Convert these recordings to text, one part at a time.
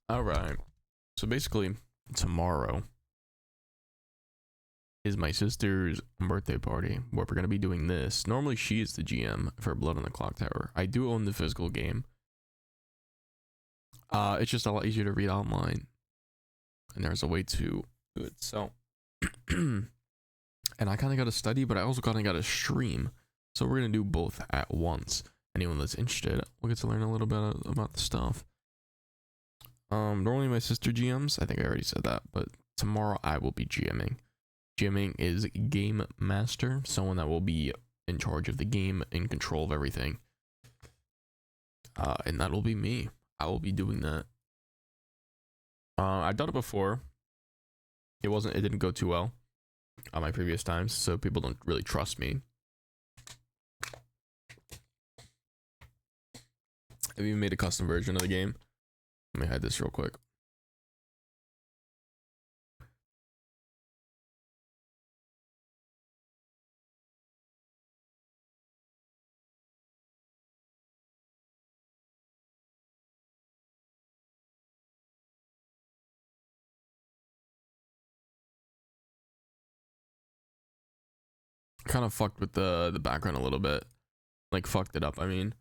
All right. So basically, tomorrow is my sister's birthday party where we're going to be doing this. Normally, she is the GM for Blood on the Clock Tower. I do own the physical game. It's just a lot easier to read online, and there's a way to do it. So, and I kind of got to study, but I also kind of got to stream. So we're going to do both at once. Anyone that's interested will get to learn a little bit about the stuff. Normally my sister GMs, I think I already said that, but tomorrow I will be GMing. GMing is game master, someone that will be in charge of the game, in control of everything. And that will be me. I will be doing that. I've done it before. It didn't go too well on my previous times, so people don't really trust me. I've even made a custom version of the game. Let me hide this real quick. Kind of fucked with the background a little bit. Like fucked it up. I mean,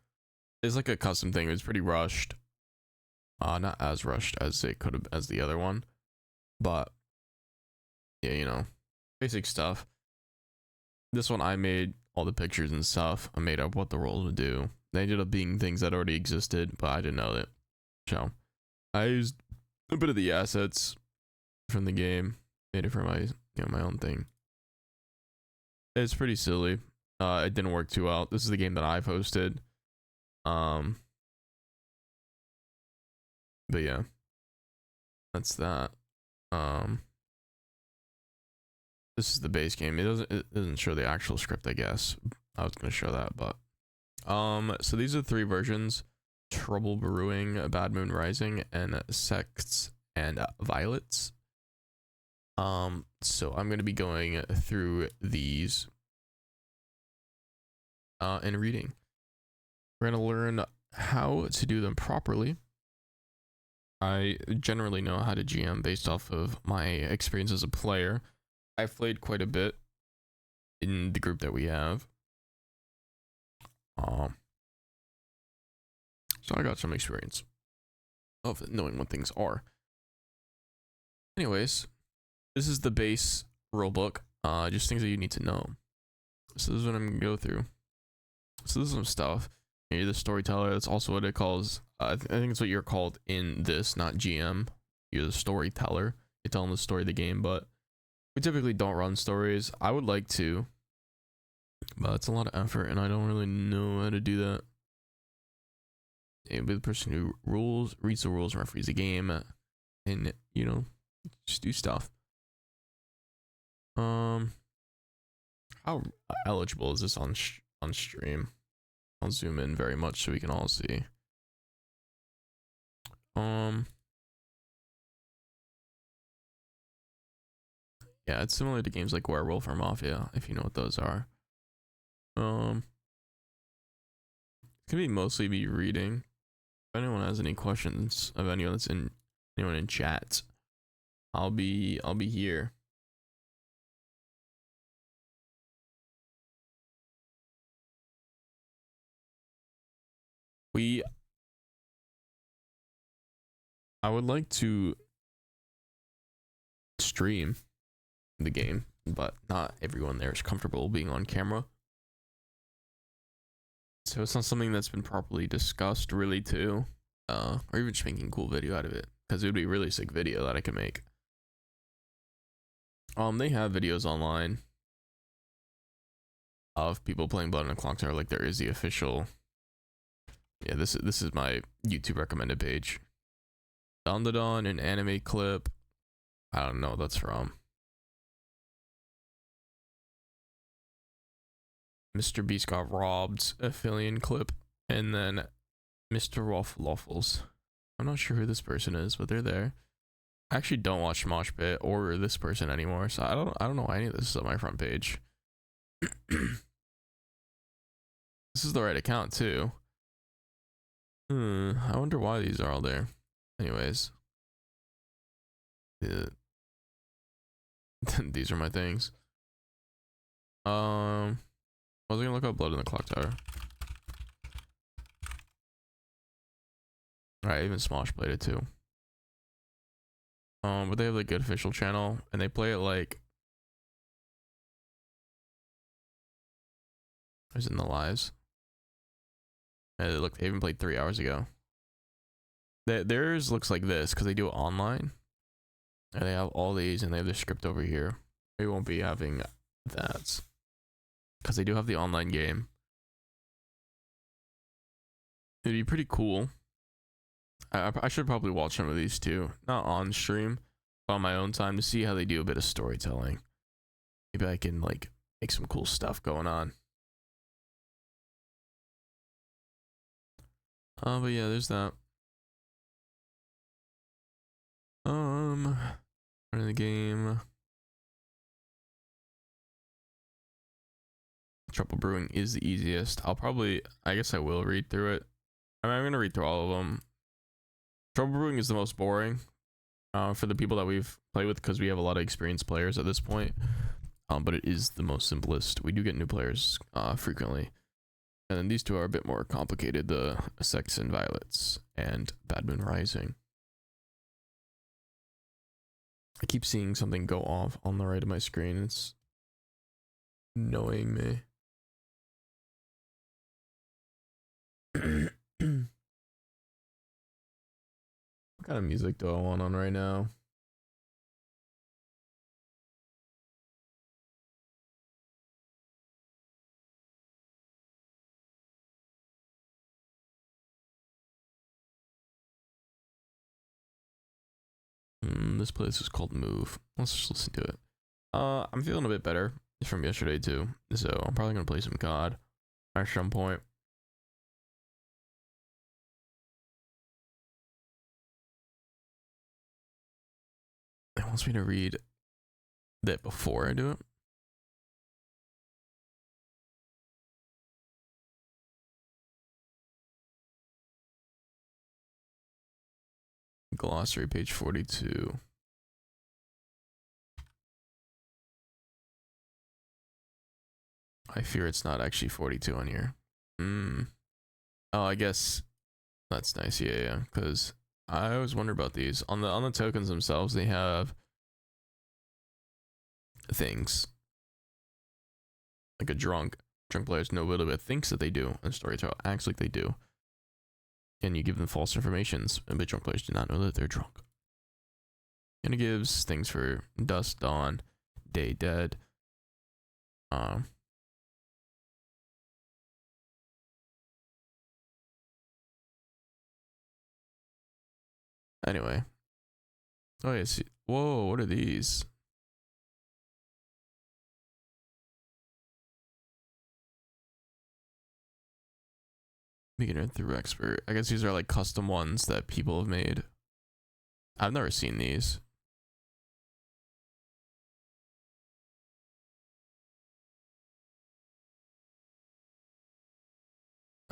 it's like a custom thing. It was pretty rushed. Not as rushed as it could have as the other one, but yeah, you know, basic stuff. This one I made all the pictures and stuff. I made up what the roles would do. They ended up being things that already existed, but I didn't know that. So I used a bit of the assets from the game, made it for my my own thing. It's pretty silly. It didn't work too well. This is the game that I've hosted. But yeah, that's that. This is the base game. It doesn't show the actual script, I guess. I was gonna show that, but so these are the three versions: Trouble Brewing, Bad Moon Rising, and Sects and Violets. So I'm gonna be going through these and reading. We're gonna learn how to do them properly. I generally know how to GM based off of my experience as a player. I've played quite a bit in the group that we have. So I got some experience of knowing what things are. Anyways, this is the base rulebook. Just things that you need to know. So this is what I'm gonna go through. So this is some stuff. You're the storyteller. That's also what it calls. I think it's what you're called in this, not GM. You're the storyteller. You're telling the story of the game, but we typically don't run stories. I would like to, but it's a lot of effort, and I don't really know how to do that. And be the person who reads the rules, referees the game, and just do stuff. How eligible is this on stream? I'll zoom in very much so we can all see. Yeah, it's similar to games like Werewolf or Mafia, if you know what those are. It's gonna mostly be reading. If anyone has any questions of anyone in chat, I'll be here. I would like to stream the game, but not everyone there is comfortable being on camera. So it's not something that's been properly discussed really too. Or even just making a cool video out of it, because it would be a really sick video that I can make. They have videos online of people playing Blood on the Clock Tower. Like there is the official. Yeah, this is my YouTube recommended page. Dawn, an anime clip. I don't know what that's from. Mr. Beast got robbed, affiliate clip, and then Mr. Waffles. I'm not sure who this person is, but they're there. I actually don't watch Mosh Pit or this person anymore, so I don't know why any of this is on my front page. This is the right account too. I wonder why these are all there. Anyways, Yeah. These are my things. I was gonna look up blood in the clock tower. Alright, even Smosh played it too. But they have like good official channel and they play it like is in the lives. And look, they even played 3 hours ago. Theirs looks like this because they do it online. And they have all these and they have the script over here. We won't be having that. Because they do have the online game. It'd be pretty cool. I should probably watch some of these too. Not on stream, but on my own time to see how they do a bit of storytelling. Maybe I can like make some cool stuff going on. But yeah, there's that. Running the game. Trouble Brewing is the easiest. I guess I will read through it. I mean, I'm gonna read through all of them. Trouble Brewing is the most boring for the people that we've played with because we have a lot of experienced players at this point. But it is the most simplest. We do get new players frequently. And then these two are a bit more complicated, the Sex and Violets and Bad Moon Rising. I keep seeing something go off on the right of my screen. It's annoying me. What kind of music do I want on right now? This place is called Move. Let's just listen to it. I'm feeling a bit better from yesterday too, so I'm probably gonna play some COD at some point. It wants me to read that before I do it. Glossary, page 42. I fear it's not actually 42 on here. Oh, I guess that's nice. Yeah, because I always wonder about these. On the tokens themselves, they have things. Like a drunk players know a little bit thinks that they do, and storyteller acts like they do. And you give them false informations, and drunk players do not know that they're drunk. And it gives things for dusk, dawn, day, dead. Anyway. Oh yeah, see. Whoa, what are these? Beginner through expert. I guess these are like custom ones that people have made. I've never seen these.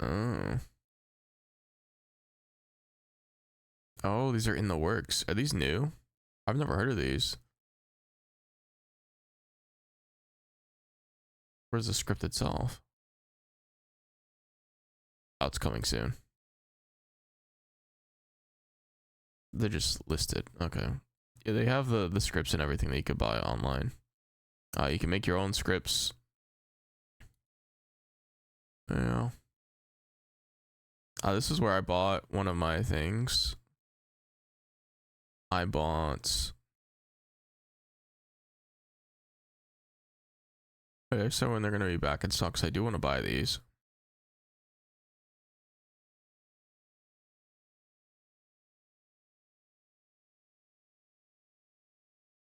Oh. Oh, these are in the works. Are these new? I've never heard of these. Where's the script itself? Oh, it's coming soon. They're just listed. Okay. Yeah, they have the scripts and everything that you could buy online. You can make your own scripts. Yeah. This is where I bought one of my things. I bought. Okay, so when they're gonna be back in stock, 'cause I do want to buy these.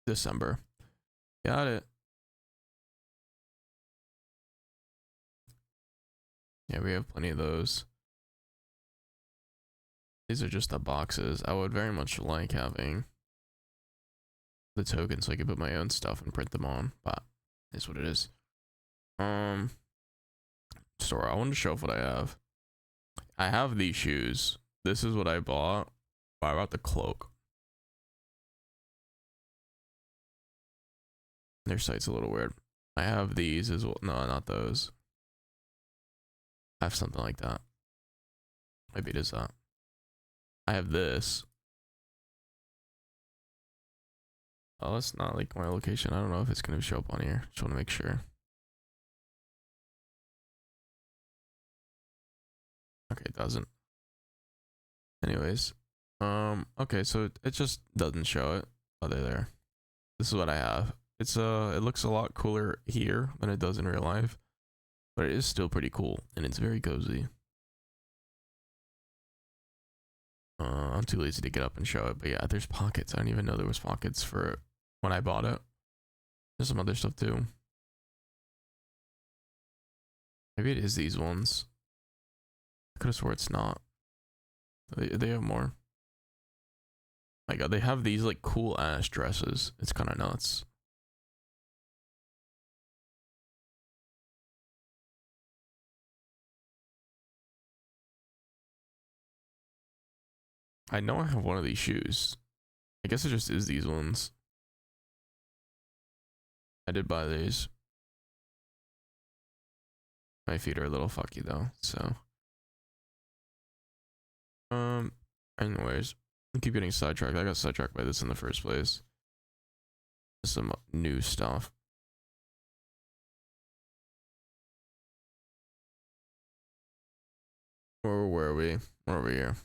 December. Got it. Yeah, we have plenty of those. These are just the boxes. I would very much like having the tokens so I could put my own stuff and print them on, but it's what it is. Store. I wanted to show off what I have. I have these shoes. This is what I bought. I bought the cloak. Their site's a little weird. I have these as well. No, not those. I have something like that. Maybe it is that. I have this. Oh, it's not like my location. I don't know if it's gonna show up on here. Just want to make sure. Okay, it doesn't. Anyways, okay, so it just doesn't show it. Oh, there. This is what I have. It's it looks a lot cooler here than it does in real life, but it is still pretty cool and it's very cozy. I'm too lazy to get up and show it, but yeah, there's pockets. I didn't even know there was pockets for it when I bought it. There's some other stuff too. Maybe it is these ones. I could have swore it's not. They have more. My god, they have these like cool ass dresses. It's kind of nuts. I know I have one of these shoes. I guess it just is these ones. I did buy these. My feet are a little fucky though, so. Anyways, I keep getting sidetracked. I got sidetracked by this in the first place. Some new stuff. Where were we? We're over here.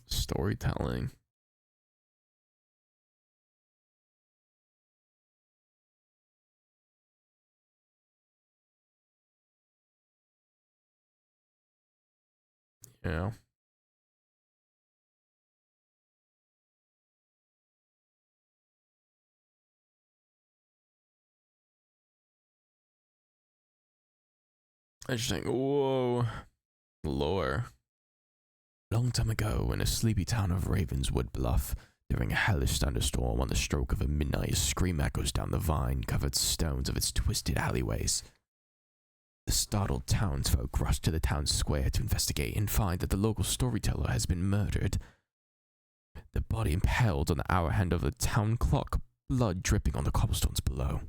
Storytelling. Yeah. Interesting. Whoa. Lore. Long time ago, in a sleepy town of Ravenswood Bluff, during a hellish thunderstorm on the stroke of a midnight, a scream echoes down the vine-covered stones of its twisted alleyways. The startled townsfolk rush to the town square to investigate and find that the local storyteller has been murdered. The body impaled on the hour hand of the town clock, blood dripping on the cobblestones below.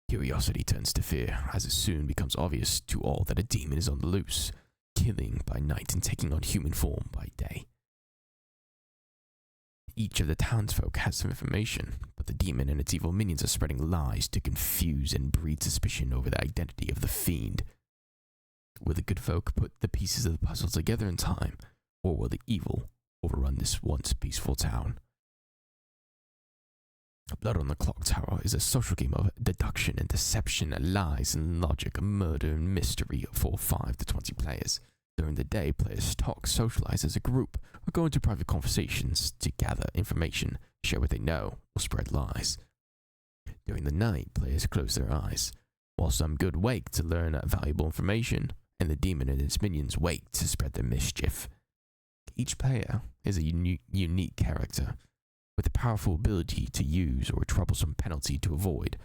Curiosity turns to fear, as it soon becomes obvious to all that a demon is on the loose, killing by night and taking on human form by day. Each of the townsfolk has some information, but the demon and its evil minions are spreading lies to confuse and breed suspicion over the identity of the fiend. Will the good folk put the pieces of the puzzle together in time, or will the evil overrun this once peaceful town? Blood on the Clock Tower is a social game of deduction and deception, lies and logic, murder and mystery for 5 to 20 players. During the day, players talk, socialize as a group, or go into private conversations to gather information, share what they know, or spread lies. During the night, players close their eyes, while some good wake to learn valuable information, and the demon and its minions wake to spread their mischief. Each player is a unique character, with a powerful ability to use or a troublesome penalty to avoid.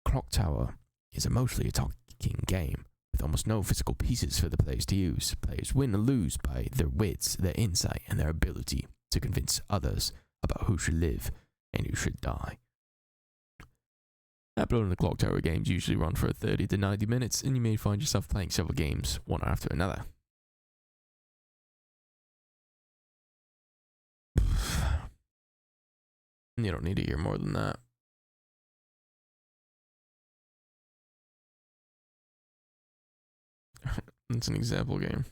Clock Tower is mostly a talking game, with almost no physical pieces for the players to use. Players win or lose by their wits, their insight, and their ability to convince others about who should live and who should die. Blood on the Clock Tower games usually run for 30 to 90 minutes, and you may find yourself playing several games, one after another. You don't need to hear more than that. It's an example game.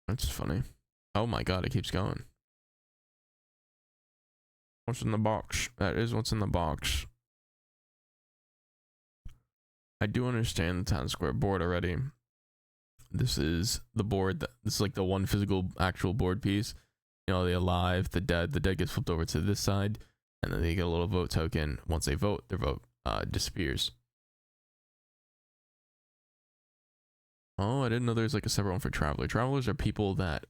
That's funny. Oh my god, it keeps going. What's in the box? That is what's in the box. I do understand the town square board already. This is the board this is like the one physical actual board piece. You know, the alive, the dead. The dead gets flipped over to this side, and then they get a little vote token. Once they vote, their vote disappears. Oh, I didn't know there's like a separate one for traveler. Travelers are people that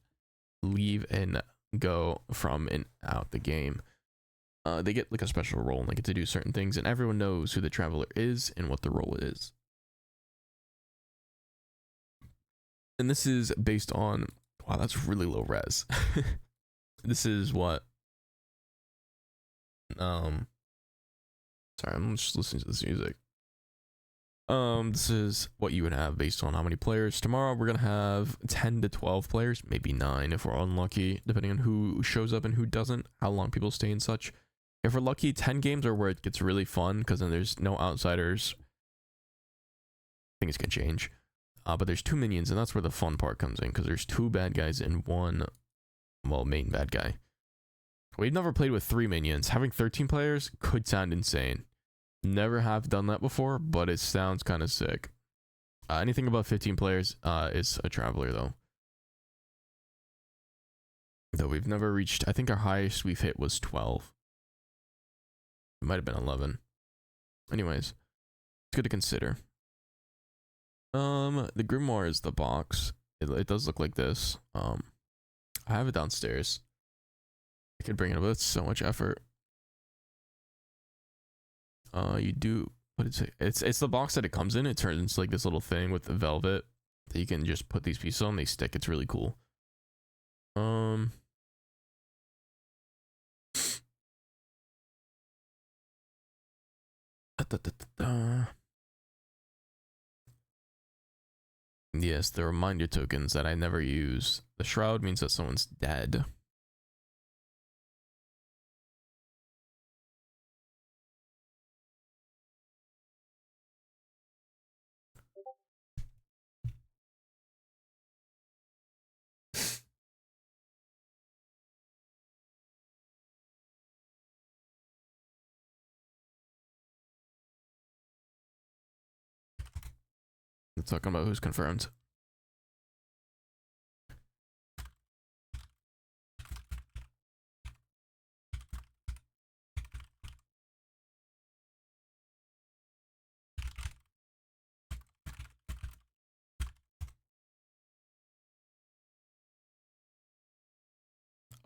leave and go from and out the game. they get like a special role and they get to do certain things, and everyone knows who the traveler is and what the role is. And this is based on, wow, that's really low res. This is what, sorry, I'm just listening to this music. This is what you would have based on how many players. Tomorrow we're gonna have 10 to 12 players, maybe 9 if we're unlucky, depending on who shows up and who doesn't, how long people stay and such. If we're lucky, 10 games are where it gets really fun, because then there's no outsiders. Things can change. But there's 2 minions, and that's where the fun part comes in, because there's 2 bad guys and 1, well, main bad guy. We've never played with 3 minions. Having 13 players could sound insane. Never have done that before, but it sounds kind of sick. Anything above 15 players is a traveler, though. Though we've never reached, I think our highest we've hit was 12. It might have been 11. Anyways, it's good to consider. The grimoire is the box. It does look like this. I have it downstairs. I could bring it up, but it's so much effort. You do, what is it? It's the box that it comes in. It turns into like this little thing with the velvet that you can just put these pieces on. They stick. It's really cool. Yes, the reminder tokens that I never use. The shroud means that someone's dead. We're talking about who's confirmed.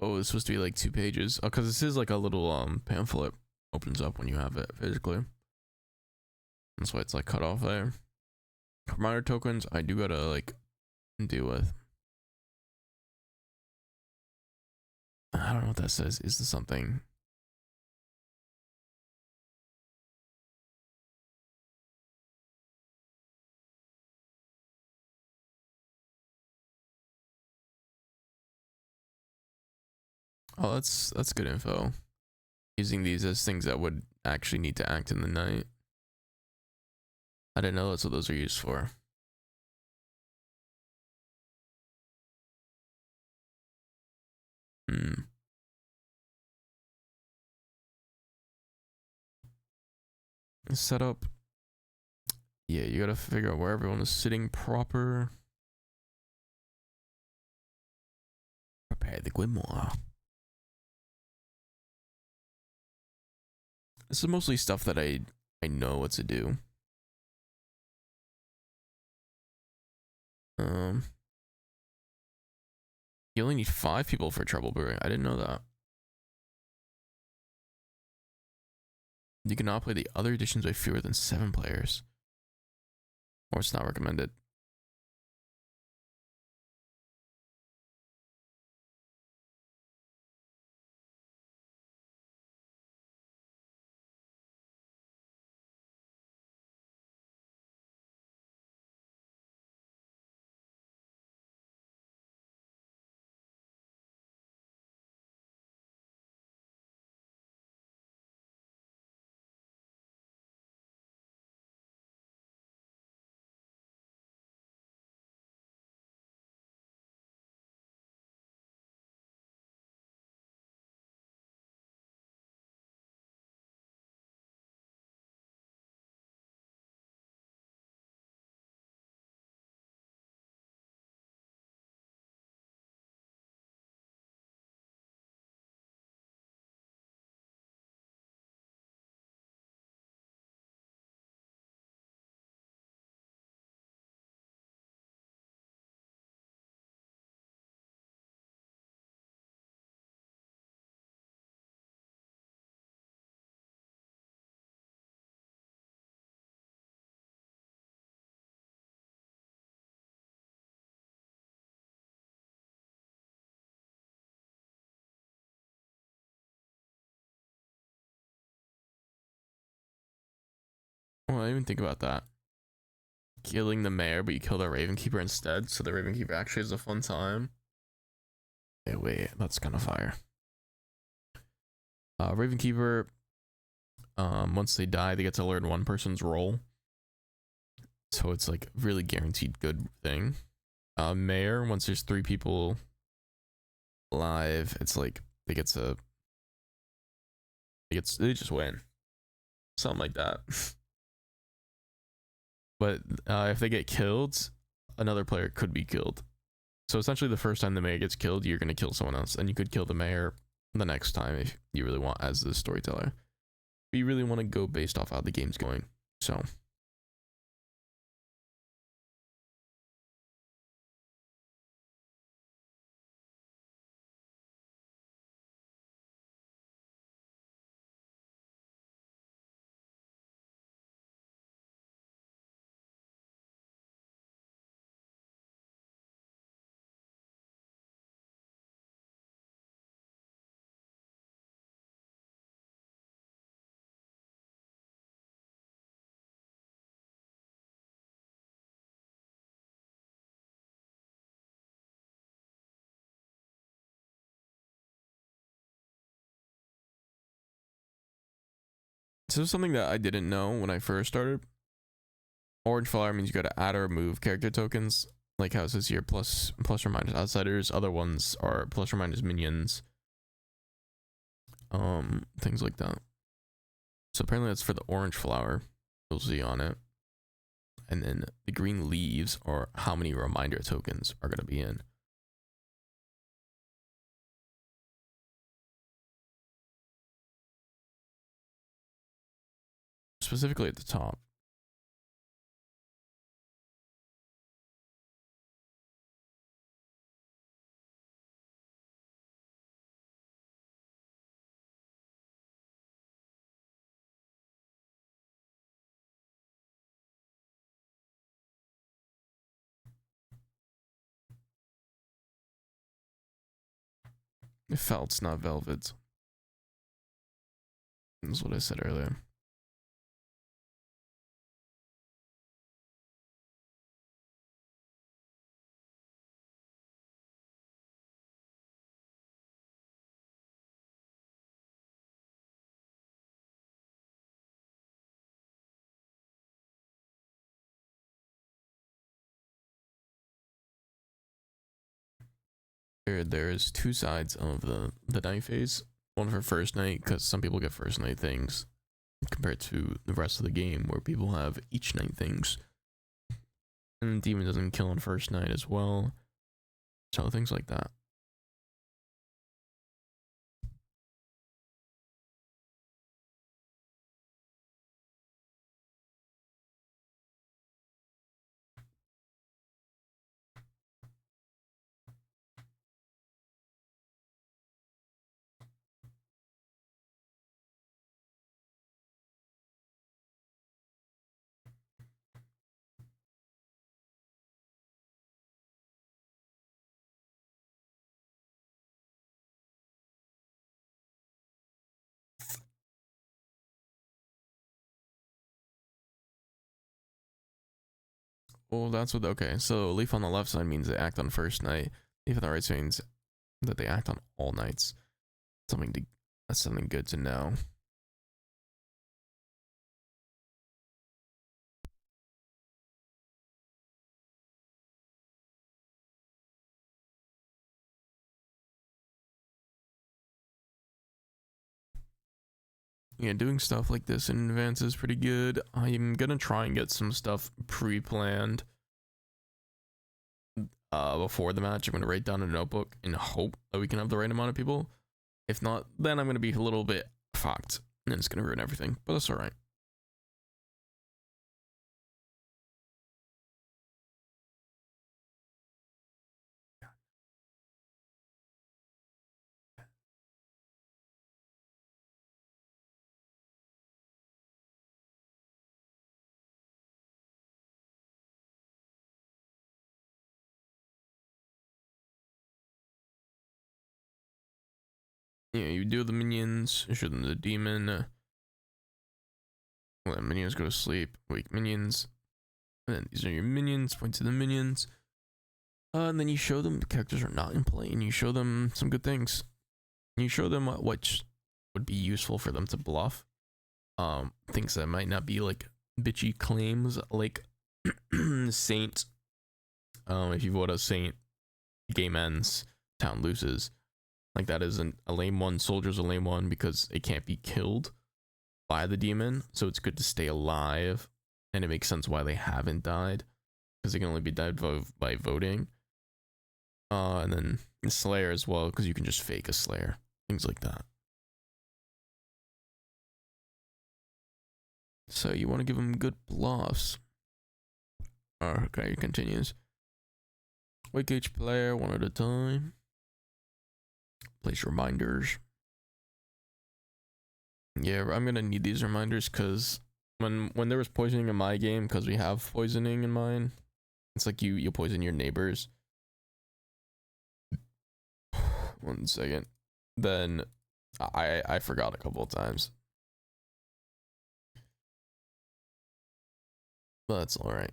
Oh, it's supposed to be like 2 pages. Oh, because this is like a little pamphlet. Opens up when you have it physically. That's why it's like cut off there. Reminder tokens, I do gotta like deal with. I don't know what that says. Is this something? Oh, that's good info. Using these as things that would actually need to act in the night. I didn't know that's what those are used for. Setup. Yeah, you gotta figure out where everyone is sitting proper. Prepare the grimoire. This is mostly stuff that I know what to do. You only need 5 people for trouble brewing. I didn't know that. You cannot play the other editions with fewer than 7 players. Or it's not recommended. Well, I didn't even think about that. Killing the mayor, but you kill the Raven Keeper instead, so the Raven Keeper actually has a fun time. Hey, wait, that's kind of fire. Raven Keeper, once they die, they get to learn one person's role. So it's like really guaranteed good thing. Mayor, once there's 3 people alive, it's like they just win. Something like that. But if they get killed, another player could be killed. So essentially the first time the mayor gets killed, you're going to kill someone else, and you could kill the mayor the next time if you really want as the storyteller. But you really want to go based off how the game's going. So this is something that I didn't know when I first started. Orange flower means you got to add or remove character tokens, like how it says here, plus or minus outsiders. Other ones are plus or minus minions. Things like that. So apparently that's for the orange flower. You'll see on it. And then the green leaves are how many reminder tokens are going to be in. Specifically at the top. It felts, not velvet. That's what I said earlier. There is 2 sides of the night phase. One for first night, because some people get first night things compared to the rest of the game where people have each night things. And demon doesn't kill on first night as well. So things like that. Well, that's what. Okay, so leaf on the left side means they act on first night. Leaf on the right side means that they act on all nights. That's something good to know. Yeah, doing stuff like this in advance is pretty good. I'm gonna try and get some stuff pre-planned before the match. I'm gonna write down a notebook and hope that we can have the right amount of people. If not, then I'm gonna be a little bit fucked and it's gonna ruin everything. But that's all right. Yeah, you do the minions, show them the demon. Let minions go to sleep. Wake minions. And then these are your minions. Point to the minions. And then you show them the characters are not in play, and you show them some good things. You show them what would be useful for them to bluff. Things that might not be like bitchy claims, like Saint. If you vote a Saint, game ends, town loses. Like that isn't a lame one. Soldier's a lame one because it can't be killed by the demon, so it's good to stay alive, and it makes sense why they haven't died because they can only be died by voting. And then Slayer as well, because you can just fake a Slayer, things like that. So you want to give them good bluffs. Okay, it continues. Wake each player one at a time. Place reminders. Yeah, I'm gonna need these reminders because when there was poisoning in my game, because we have poisoning in mine, it's like you poison your neighbors. 1 second. Then I forgot a couple of times. But that's alright.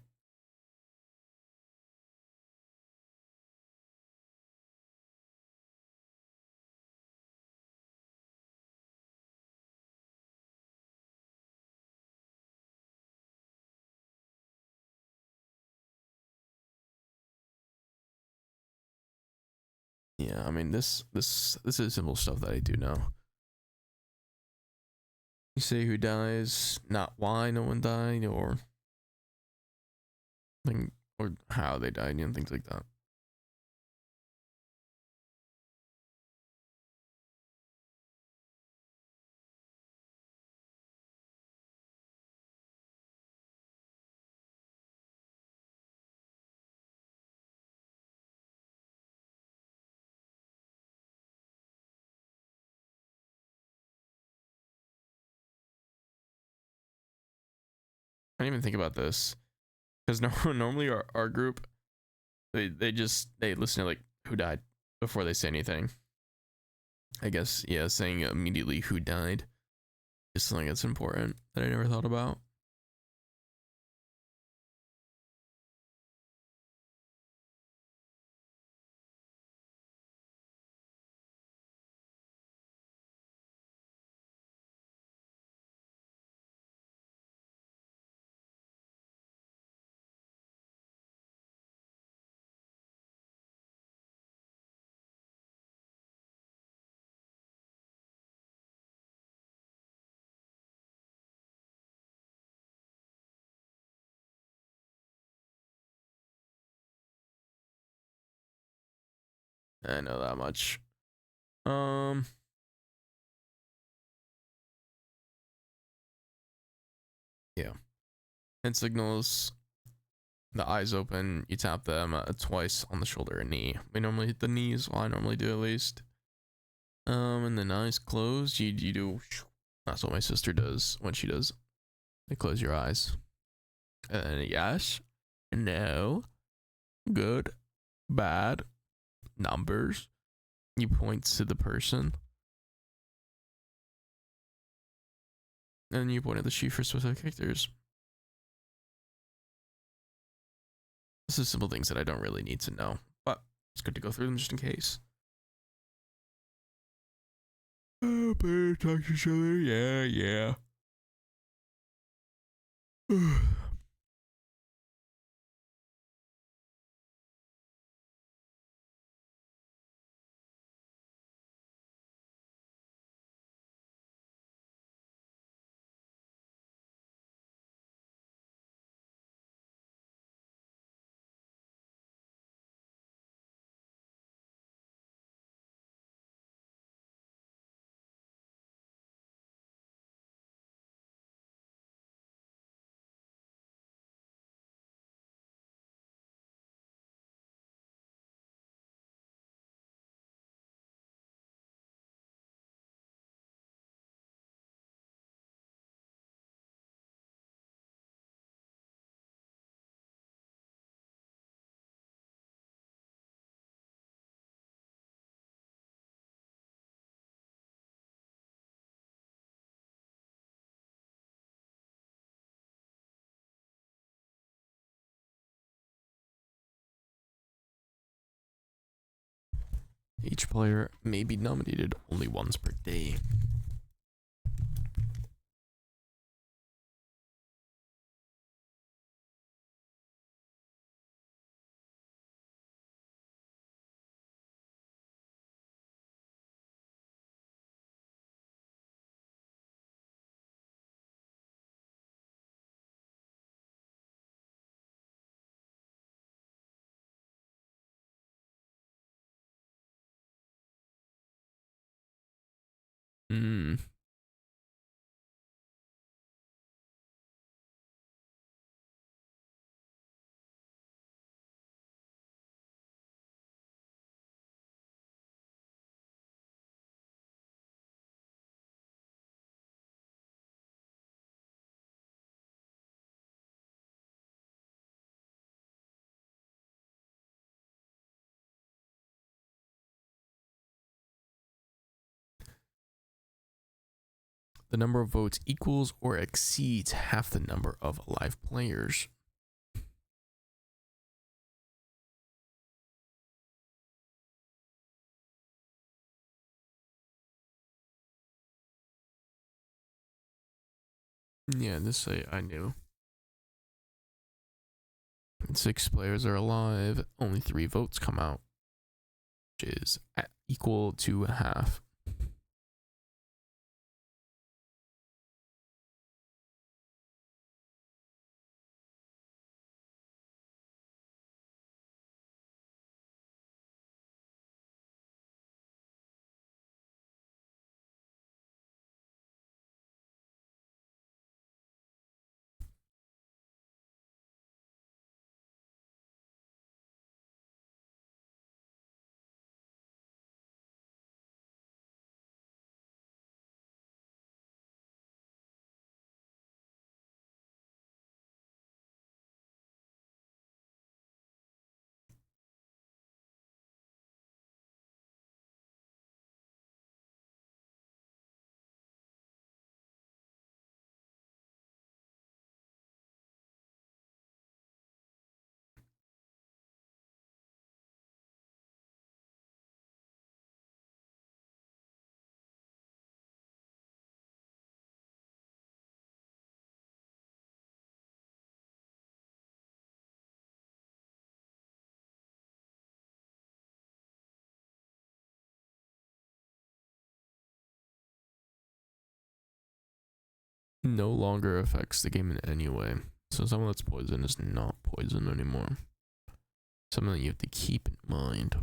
Yeah, I mean this is simple stuff that I do know. You say who dies, not why no one died, or how they died, and things like that. I didn't even think about this because normally our group they listen to like who died before they say anything. I guess yeah, saying immediately who died is something that's important that I never thought about. I know that much. Yeah. Hand signals. The eyes open. You tap them twice on the shoulder and knee. We normally hit the knees. Well, I normally do at least. And then eyes closed. You do. That's what my sister does when she does. You close your eyes. Yes. No. Good. Bad. Numbers. You point to the person. And you point at the sheet for specific characters. This is simple things that I don't really need to know, but it's good to go through them just in case. Oh, better talk to each other. Yeah. Each player may be nominated only once per day. Hmm. The number of votes equals or exceeds half the number of live players. Yeah, this I knew. 6 players are alive, only 3 votes come out, which is equal to half. No longer affects the game in any way. So someone that's poison is not poison anymore. Something that you have to keep in mind.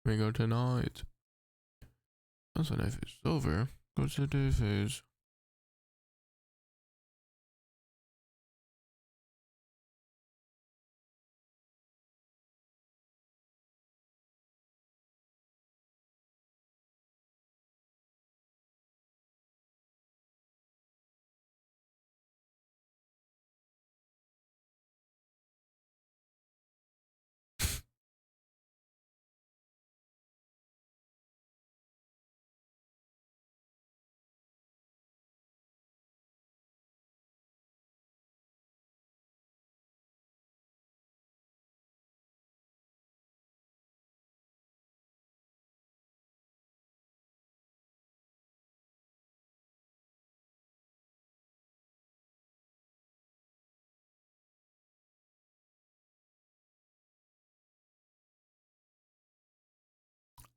We go tonight. Once the night is over, go to the day phase.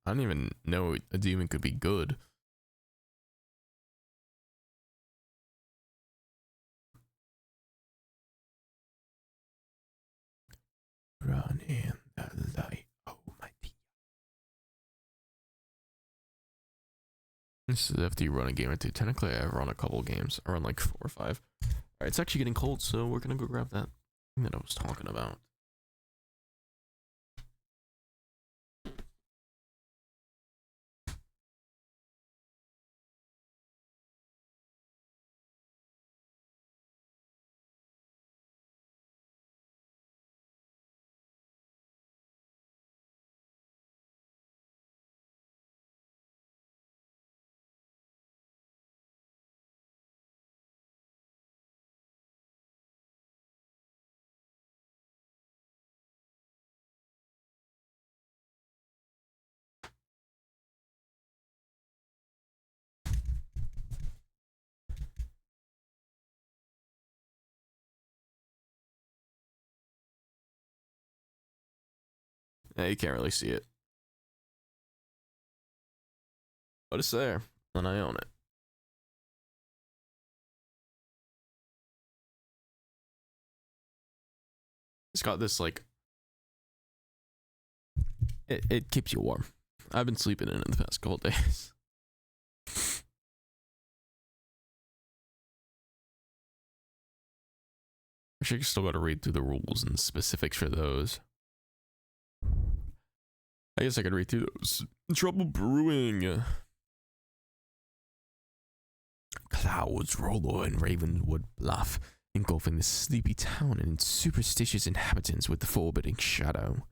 I don't even know a demon could be good. Run in the light, oh my dear. This is after you run a game or two. Technically, I've run a couple games. I run like 4 or 5. Alright, it's actually getting cold, so we're gonna go grab that. that I was talking about. Yeah, you can't really see it, but it's there, and I own it. It's got this like it keeps you warm. I've been sleeping in it the past couple days. Actually, I still got to read through the rules and specifics for those. I guess I could read through those. Trouble brewing. Clouds roll over in Ravenwood Bluff, engulfing the sleepy town and its superstitious inhabitants with the foreboding shadow.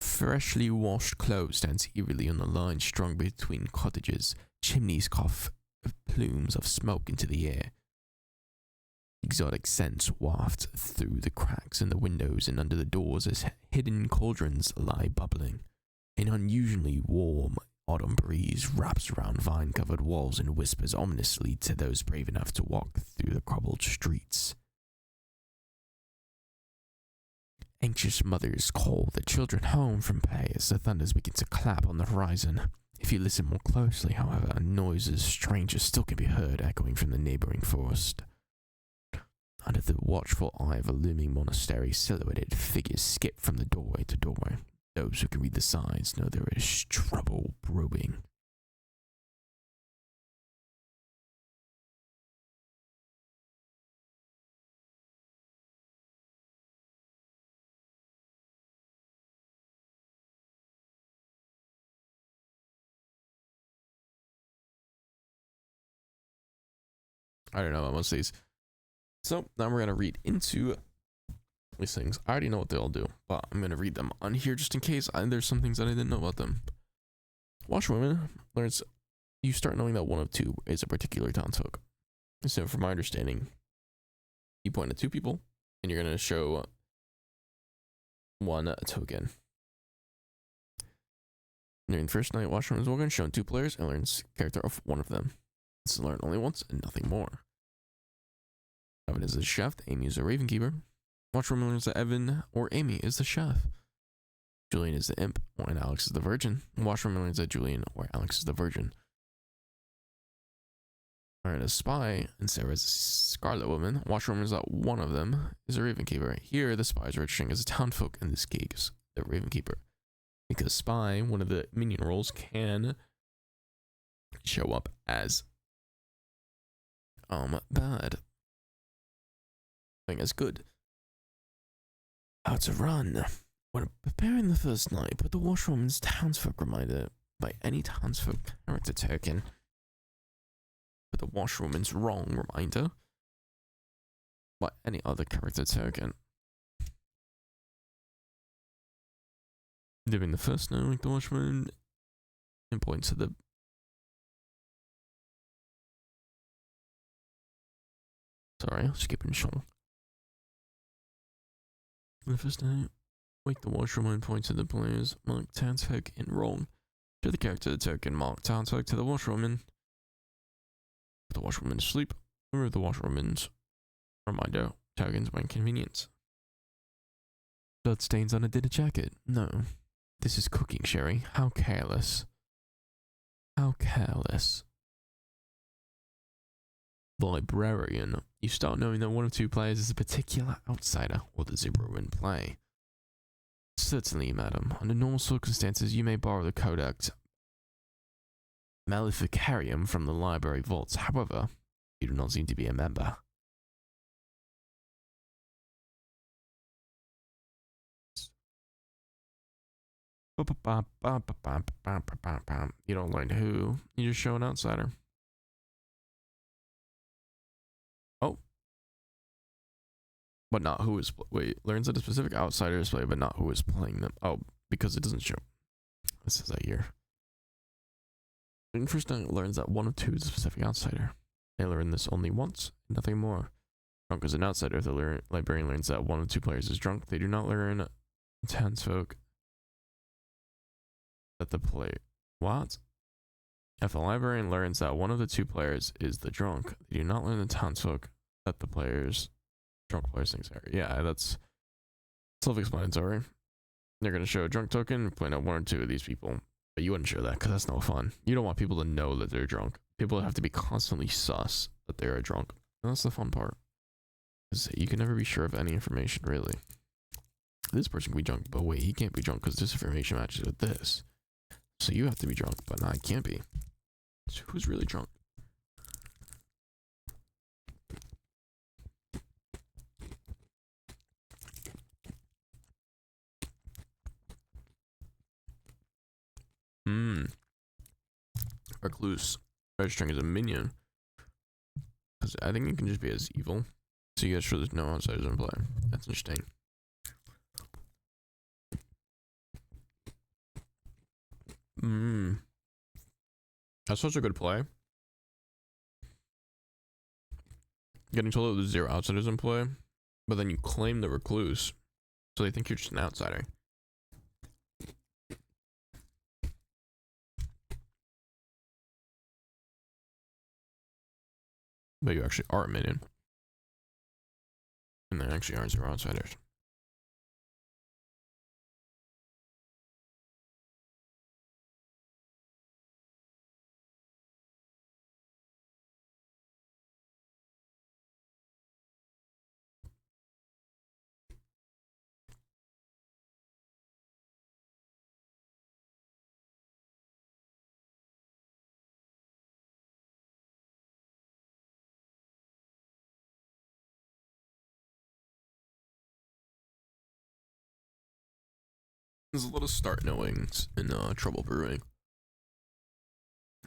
Freshly washed clothes stands eerily on the line strung between cottages. Chimneys cough plumes of smoke into the air. Exotic scents waft through the cracks in the windows and under the doors as hidden cauldrons lie bubbling. An unusually warm autumn breeze wraps around vine-covered walls and whispers ominously to those brave enough to walk through the cobbled streets. Anxious mothers call their children home from play as the thunders begin to clap on the horizon. If you listen more closely, however, noises stranger still can be heard echoing from the neighboring forest. Under the watchful eye of a looming monastery, silhouetted figures skip from the doorway to doorway. Those who can read the signs know there is trouble brewing. I don't know about most of these. So now we're going to read into these things. I already know what they all do, but I'm going to read them on here just in case there's some things that I didn't know about them. Washwoman learns you start knowing that one of two is a particular townsfolk. So from my understanding, you point at two people and you're going to show one token. During the first night, Washwoman is going to show two players and learns character of one of them. It's learned only once and nothing more. Evan is the chef, Amy is the ravenkeeper. Watchwoman learns that Evan or Amy is the chef. Julian is the imp, and Alex is the virgin. Watchwoman learns that Julian or Alex is the virgin. Alright, a spy, and Sarah is a scarlet woman. Watchwoman learns that one of them is a ravenkeeper. Here, the spy is registering as a townfolk, in this case, the ravenkeeper. Because spy, one of the minion roles, can show up as bad. As good. How to run. When preparing the first night, put the washwoman's townsfolk reminder by any townsfolk character token. Put the washwoman's wrong reminder by any other character token. During the first night, like the washwoman, and point to the sorry, skipping Sean. The first night, wake the washwoman, point to the players, mark townsfolk in wrong. To the character token, mark townsfolk to the washwoman. Put the washwoman to sleep. Remove the washwoman's reminder tokens when convenient. Blood stains on a dinner jacket. No. This is cooking, Sherry. How careless. How careless. Librarian. You start knowing that one of two players is a particular outsider or the zero in play. Certainly, madam. Under normal circumstances, you may borrow the Codex Maleficarium from the library vaults. However, you do not seem to be a member. You don't learn who. You just show an outsider. Oh. But not who is... Wait, learns that a specific outsider is played, but not who is playing them. Oh, because it doesn't show. This is that year. First learns that one of two is a specific outsider. They learn this only once, nothing more. Drunk is an outsider. If the librarian learns that one of two players is drunk, they do not learn townsfolk that the play. What? If the librarian learns that one of the two players is the drunk, they do not learn the townsfolk that the drunk players thinks are. Yeah, that's self-explanatory. They're gonna show a drunk token, point out one or two of these people. But you wouldn't show that because that's no fun. You don't want people to know that they're drunk. People have to be constantly sus that they're drunk. And that's the fun part. Because you can never be sure of any information, really. This person can be drunk, but wait, he can't be drunk because this information matches with this. So you have to be drunk, but no, I can't be. So who's really drunk? Recluse. Registering as a minion. Because I think you can just be as evil. So you guys sure there's no outsiders in play. That's interesting. That's such a good play. Getting told that there's 0 outsiders in play, but then you claim the recluse, so they think you're just an outsider. But you actually are a minion. And there actually aren't 0 outsiders. There's a lot of start knowings in Trouble Brewing.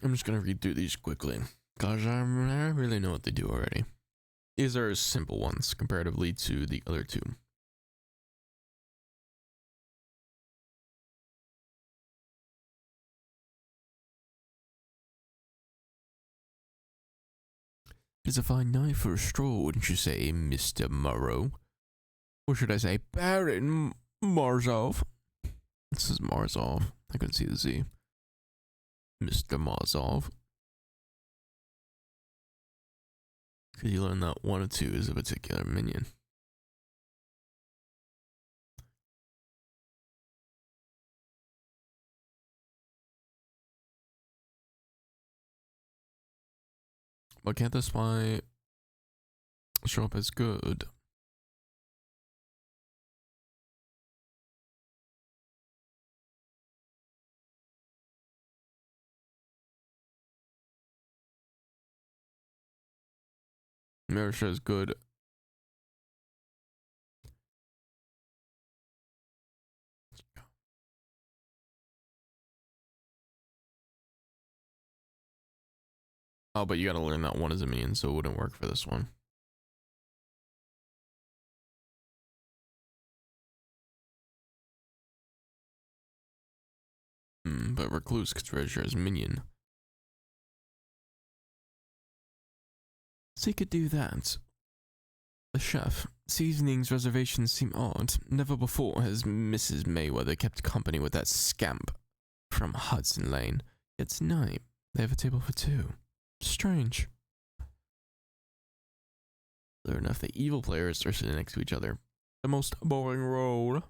I'm just gonna read through these quickly, because I really know what they do already. These are simple ones comparatively to the other two. It's a fine night for a stroll, wouldn't you say, Mr. Morrow? Or should I say Baron Marzov? This is Marzov. I couldn't see the Z. Mr. Marzov. Could you learn that 1 or 2 is a particular minion? But can't the spy show up as good? Mirror shows good. Oh, but you gotta learn that 1 is a minion, so it wouldn't work for this one. But Recluse could register as minion. So you could do that. The chef. Seasonings reservations seem odd. Never before has Mrs. Mayweather kept company with that scamp from Hudson Lane. Yet tonight, they have a table for 2. Strange. Learn enough, the evil players are sitting next to each other. The most boring role.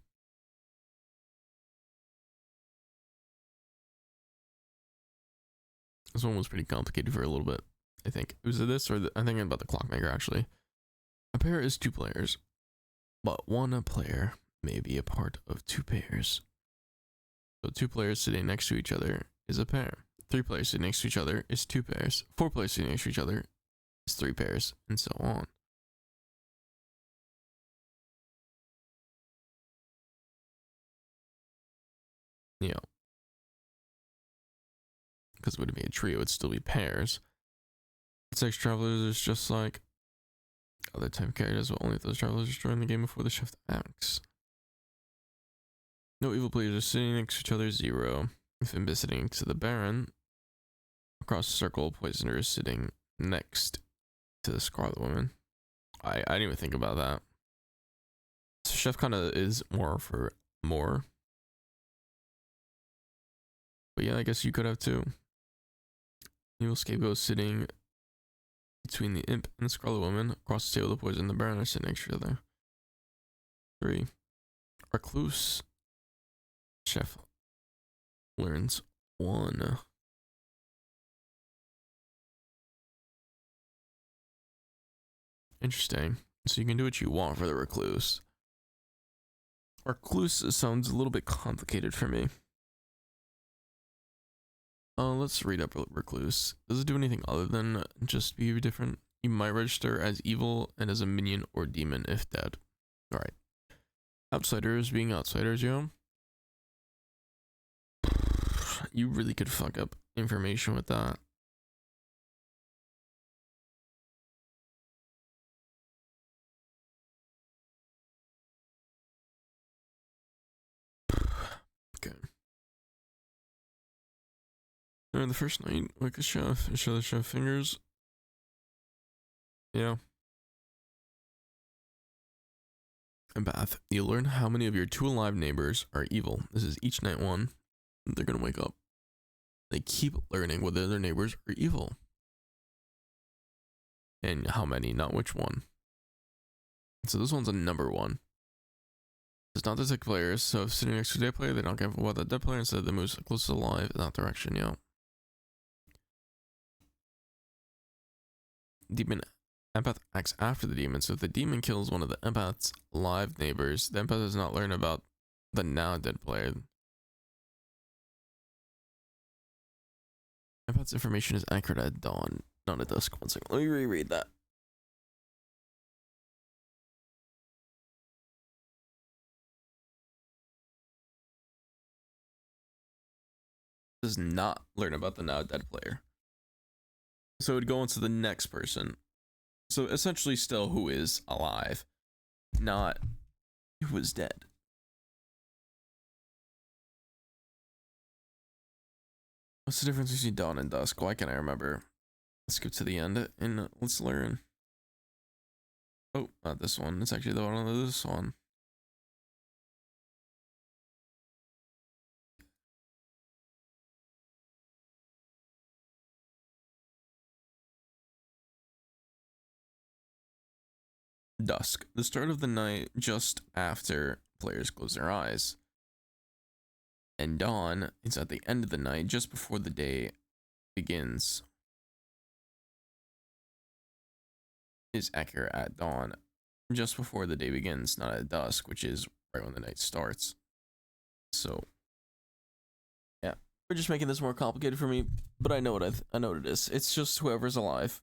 This one was pretty complicated for a little bit, I think. Was it this or I'm thinking about the clockmaker actually. A pair is 2 players, but 1 player may be a part of 2 pairs. So 2 players sitting next to each other is a pair. 3 players sitting next to each other is 2 pairs. 4 players sitting next to each other is 3 pairs, and so on. you know, because it would be a trio, it'd still be pairs. Sex travelers is just like other type characters, but only if those travelers join the game before the shift acts. No evil players are sitting next to each other, 0. If I'm sitting next to the Baron, across the circle, Poisoner is sitting next to the Scarlet Woman. I didn't even think about that. So Chef kind of is more for more. But yeah, I guess you could have 2. Evil Scapegoat sitting between the Imp and the Scarlet Woman. Across the table, the Poison and the Baron are sitting next to each other. 3. Recluse. Chef learns 1. Interesting. So you can do what you want for the Recluse. Recluse sounds a little bit complicated for me. Let's read up Recluse. Does it do anything other than just be different? You might register as evil and as a minion or demon if dead. Alright. Outsiders being outsiders, yo. You really could fuck up information with that. Okay. During the first night, wake the chef and show the chef fingers. Yeah. And bath. You learn how many of your 2 alive neighbors are evil. This is each night 1. They're gonna wake up. They keep learning whether their neighbors are evil. And how many, not which one. So this one's a number 1. It's not detect players, so if sitting next to a dead player, they don't care about that dead player, instead they move close to alive in that direction, yo. Demon empath acts after the demon, so if the demon kills one of the empath's live neighbors, the empath does not learn about the now dead player. Empath's information is accurate at dawn, not at dusk. 1 second, let me reread that. Does not learn about the now dead player. So it would go into the next person. So essentially still who is alive, not who is dead. What's the difference between dawn and dusk? Why can't I remember? Let's skip to the end and let's learn. Oh, not this one. It's actually the one on this one. Dusk, the start of the night just after players close their eyes. And dawn is at the end of the night, just before the day begins. Is accurate at dawn, just before the day begins, not at dusk, which is right when the night starts. So, yeah, we're just making this more complicated for me, but I know what I know what it is. It's just whoever's alive.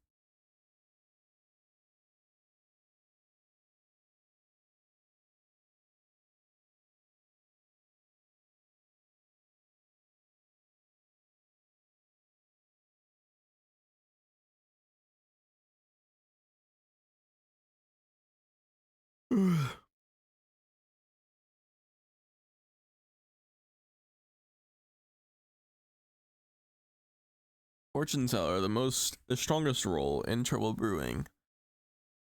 Fortune teller, the strongest role in trouble brewing.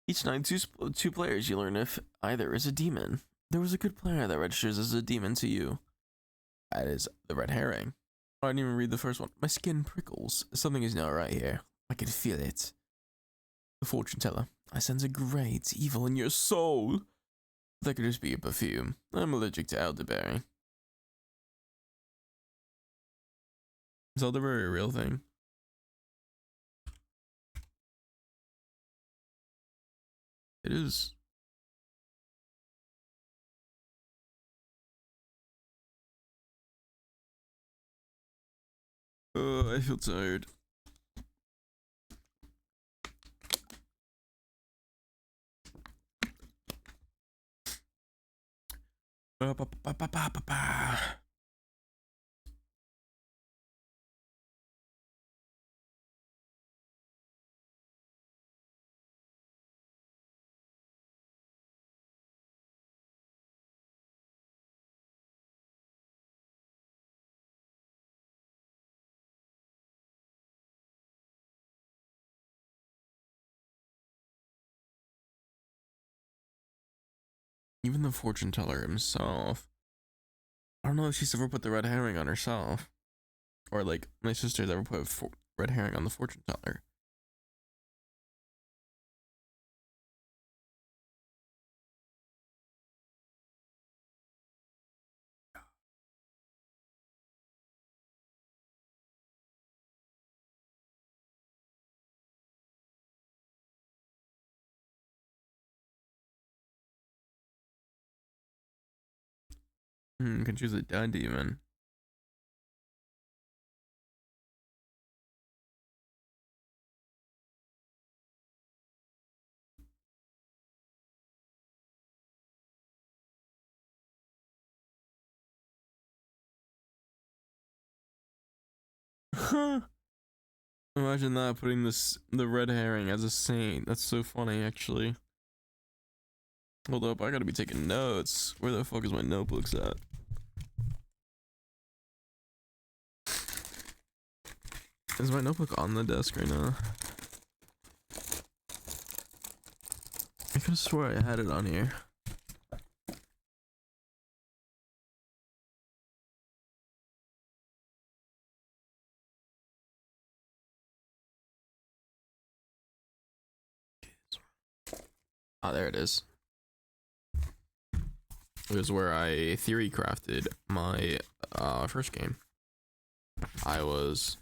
Each night, two players, you learn if either is a demon. There was a good player that registers as a demon to you. That is the red herring. I didn't even read the first one. My skin prickles. Something is not right here. I can feel it. The fortune teller. I sense a great evil in your soul. That could just be a perfume. I'm allergic to elderberry. Is elderberry a real thing? It is. I feel tired. Even the fortune teller himself. I don't know if she's ever put the red herring on herself. Or like my sister's ever put red herring on the fortune teller. Can choose a dead demon. Imagine that, putting the red herring as a saint. That's so funny, actually. Hold up, I gotta be taking notes. Where the fuck is my notebooks at? Is my notebook on the desk right now? I could have swore I had it on here. Ah, there it is. It was where I theory crafted my first game. I was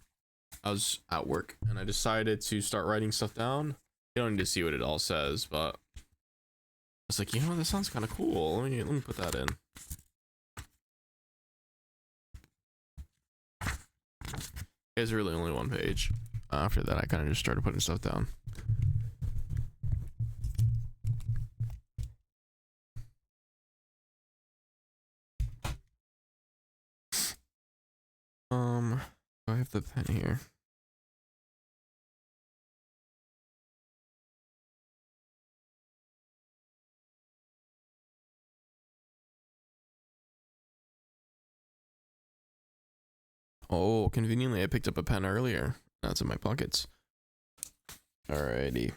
at work and I decided to start writing stuff down. You don't need to see what it all says, but I was like, you know, this sounds kind of cool. Let me put that in. It's really only one page. After that, I kind of just started putting stuff down. I have the pen here. Oh, conveniently, I picked up a pen earlier. That's in my pockets. Alrighty.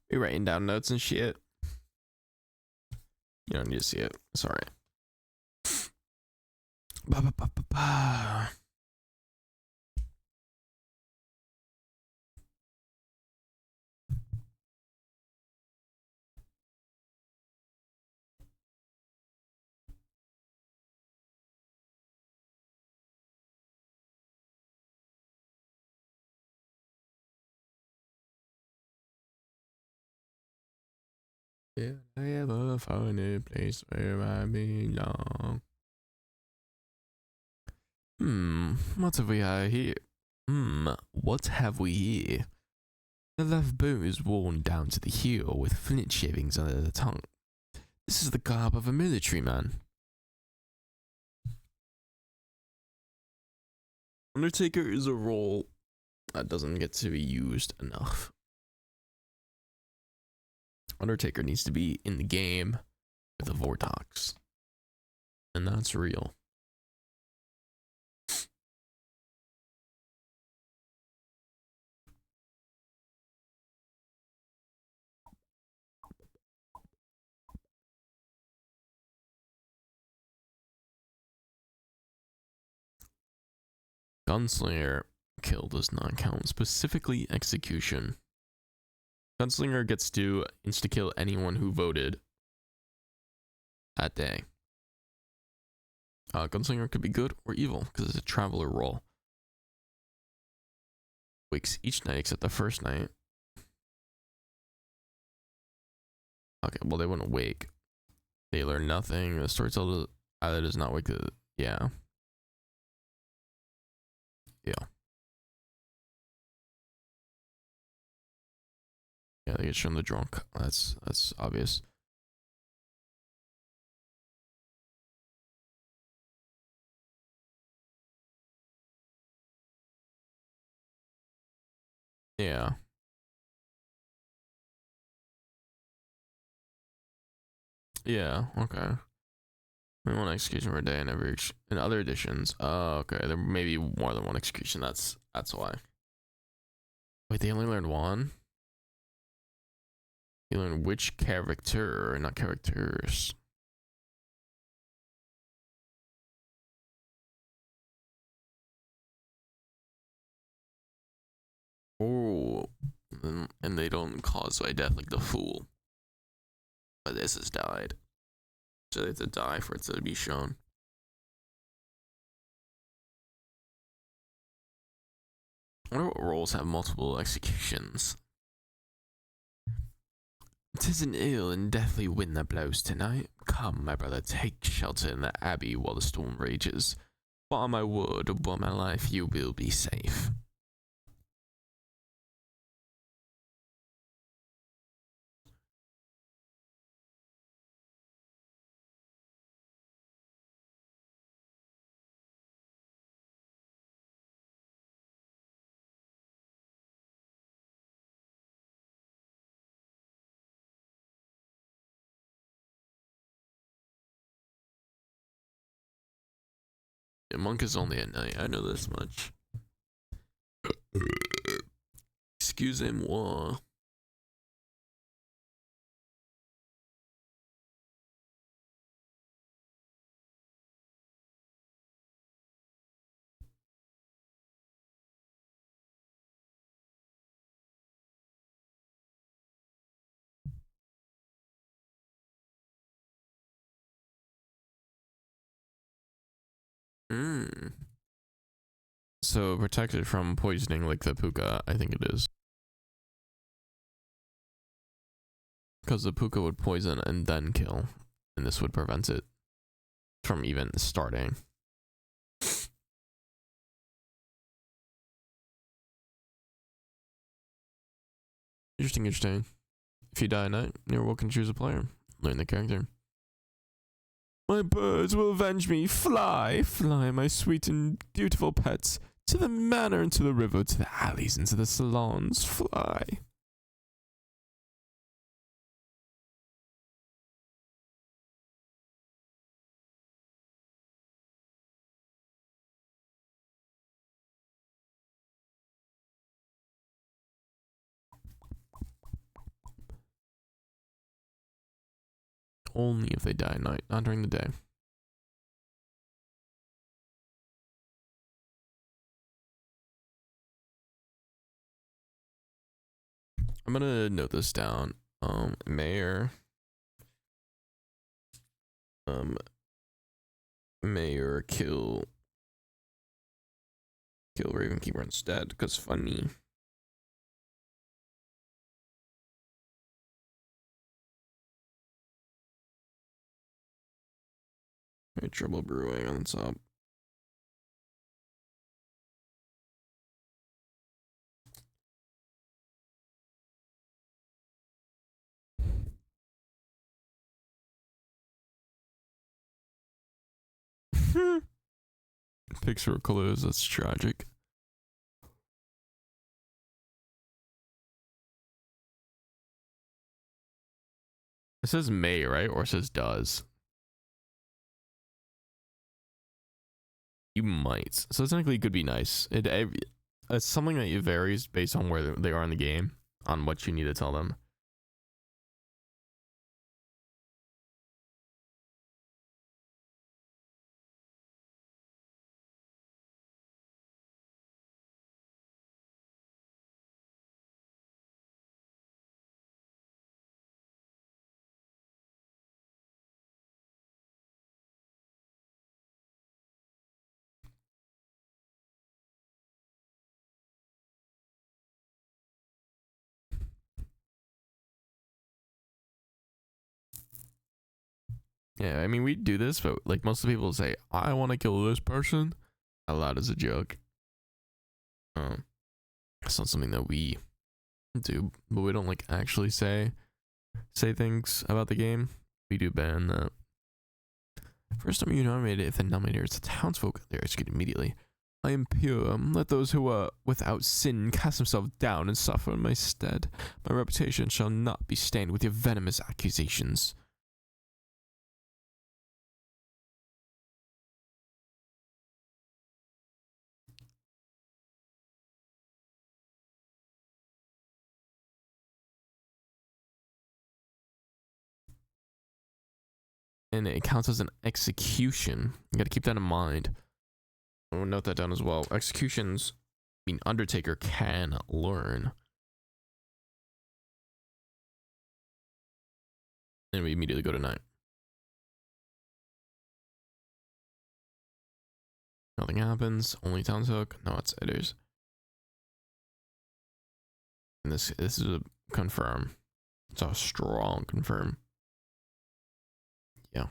You're writing down notes and shit. You don't need to see it. Sorry. Ba, ba, ba, ba, ba. If I ever find a place where I belong. What have we here? What have we here? The left bow is worn down to the heel with flint shavings under the tongue. This is the garb of a military man. Undertaker is a role that doesn't get to be used enough. Undertaker needs to be in the game with a Vortex. And that's real. Gunslinger kill does not count. Specifically execution. Gunslinger gets to insta-kill anyone who voted that day. Gunslinger could be good or evil because it's a traveler role. Wakes each night except the first night. Okay, well they wouldn't wake. They learn nothing. The storyteller either does not wake the... Yeah. Yeah. Yeah, they get shown the drunk. That's obvious. Yeah. Yeah. Okay. One execution per day in in other editions. Oh, okay. There may be more than one execution. That's why. Wait, they only learned one? You learn which character, not characters. Oh, and they don't cause my death like the fool. But this has died. So they have to die for it to be shown. I wonder what roles have multiple executions. 'Tis an ill and deathly wind that blows tonight. Come, my brother, take shelter in the abbey while the storm rages. By my word, upon my life, you will be safe. The monk is only at night. I know this much. Excusez-moi. Hmm. So protected from poisoning like the puka, I think it is. Because the puka would poison and then kill, and this would prevent it from even starting. Interesting. If you die at night, you're welcome to choose a player. Learn the character. My birds will avenge me. Fly, fly, my sweet and beautiful pets. To the manor and to the river, to the alleys and to the salons. Fly. Only if they die at night, not during the day. I'm gonna note this down. Mayor. Mayor kill Ravenkeeper instead, because funny. Right, trouble brewing on top. Picture clues, that's tragic. It says may, right? Or it says does. You might. So technically it could be nice. It's something that varies based on where they are in the game, on what you need to tell them. Yeah, I mean, we do this, but like most of the people say, I want to kill this person out loud as a joke. It's not something that we do, but we don't like actually say things about the game. We do ban that. First time you nominate it, if the nominator is the townsfolk, they're executed immediately. I am pure. Let those who are without sin cast themselves down and suffer in my stead. My reputation shall not be stained with your venomous accusations. And it counts as an execution. You gotta keep that in mind. I'm gonna note that down as well. Executions mean Undertaker can learn. And we immediately go to 9. Nothing happens. Only Townshook. No, it's Edders. And this is a confirm. It's a strong confirm. Yeah.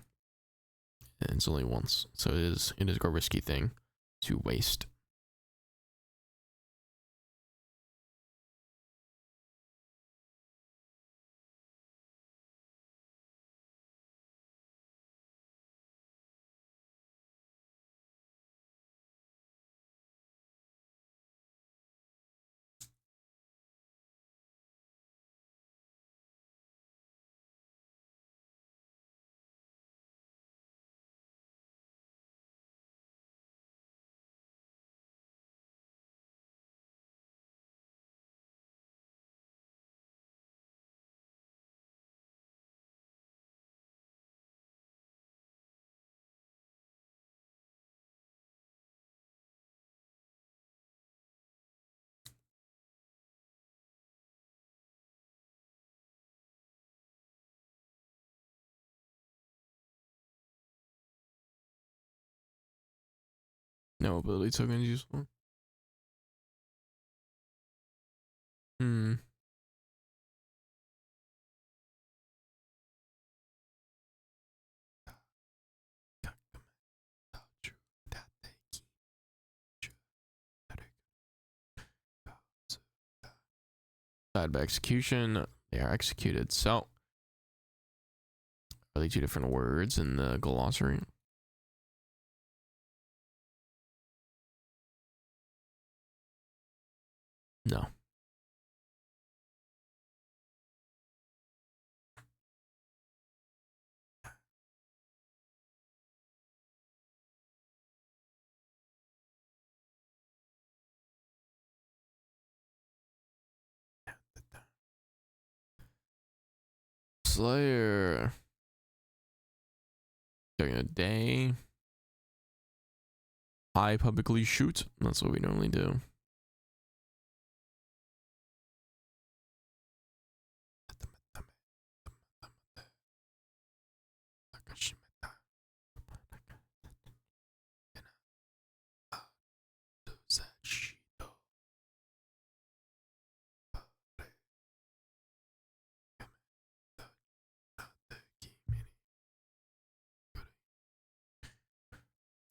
And it's only once. So it is a risky thing to waste. No ability token is useful. Hmm. Died by execution. They are executed. So, are they two different words in the glossary? No. Slayer. During a day. I publicly shoot. That's what we normally do.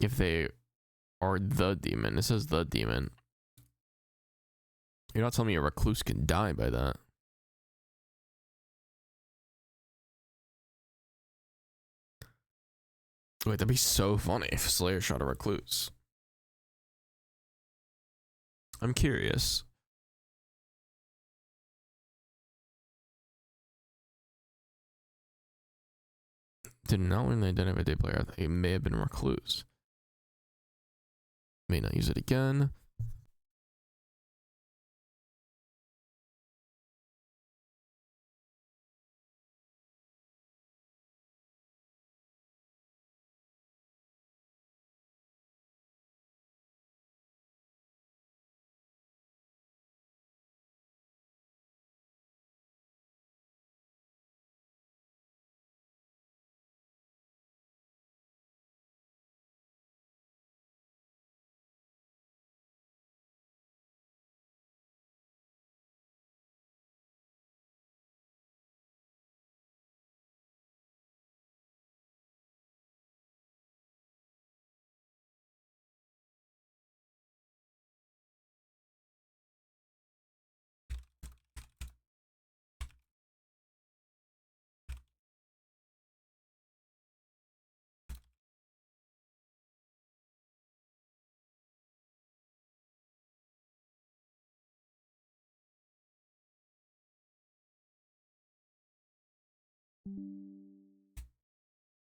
If they are the demon, it says the demon. You're not telling me a recluse can die by that. Wait, that'd be so funny if Slayer shot a recluse. I'm curious. Did not when they identify a day player. It may have been a recluse. May not use it again.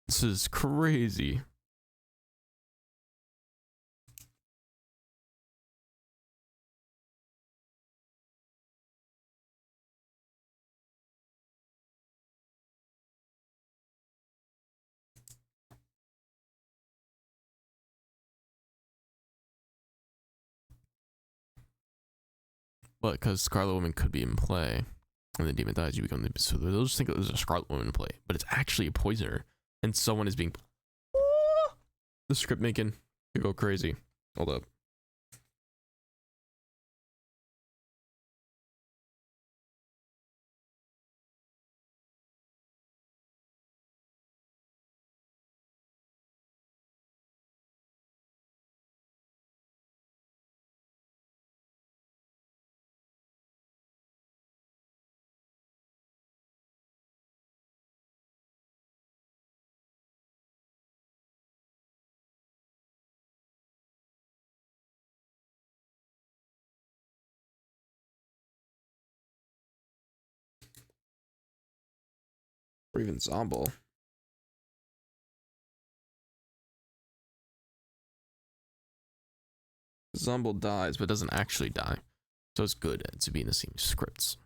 This is crazy. But because Scarlet Woman could be in play, and the demon dies, you become the. So they'll just think there's a Scarlet Woman in play, but it's actually a poisoner, and someone is being. The script making could go crazy. Hold up. Or even Zombo. Zombo dies, but doesn't actually die. So it's good to be in the same scripts.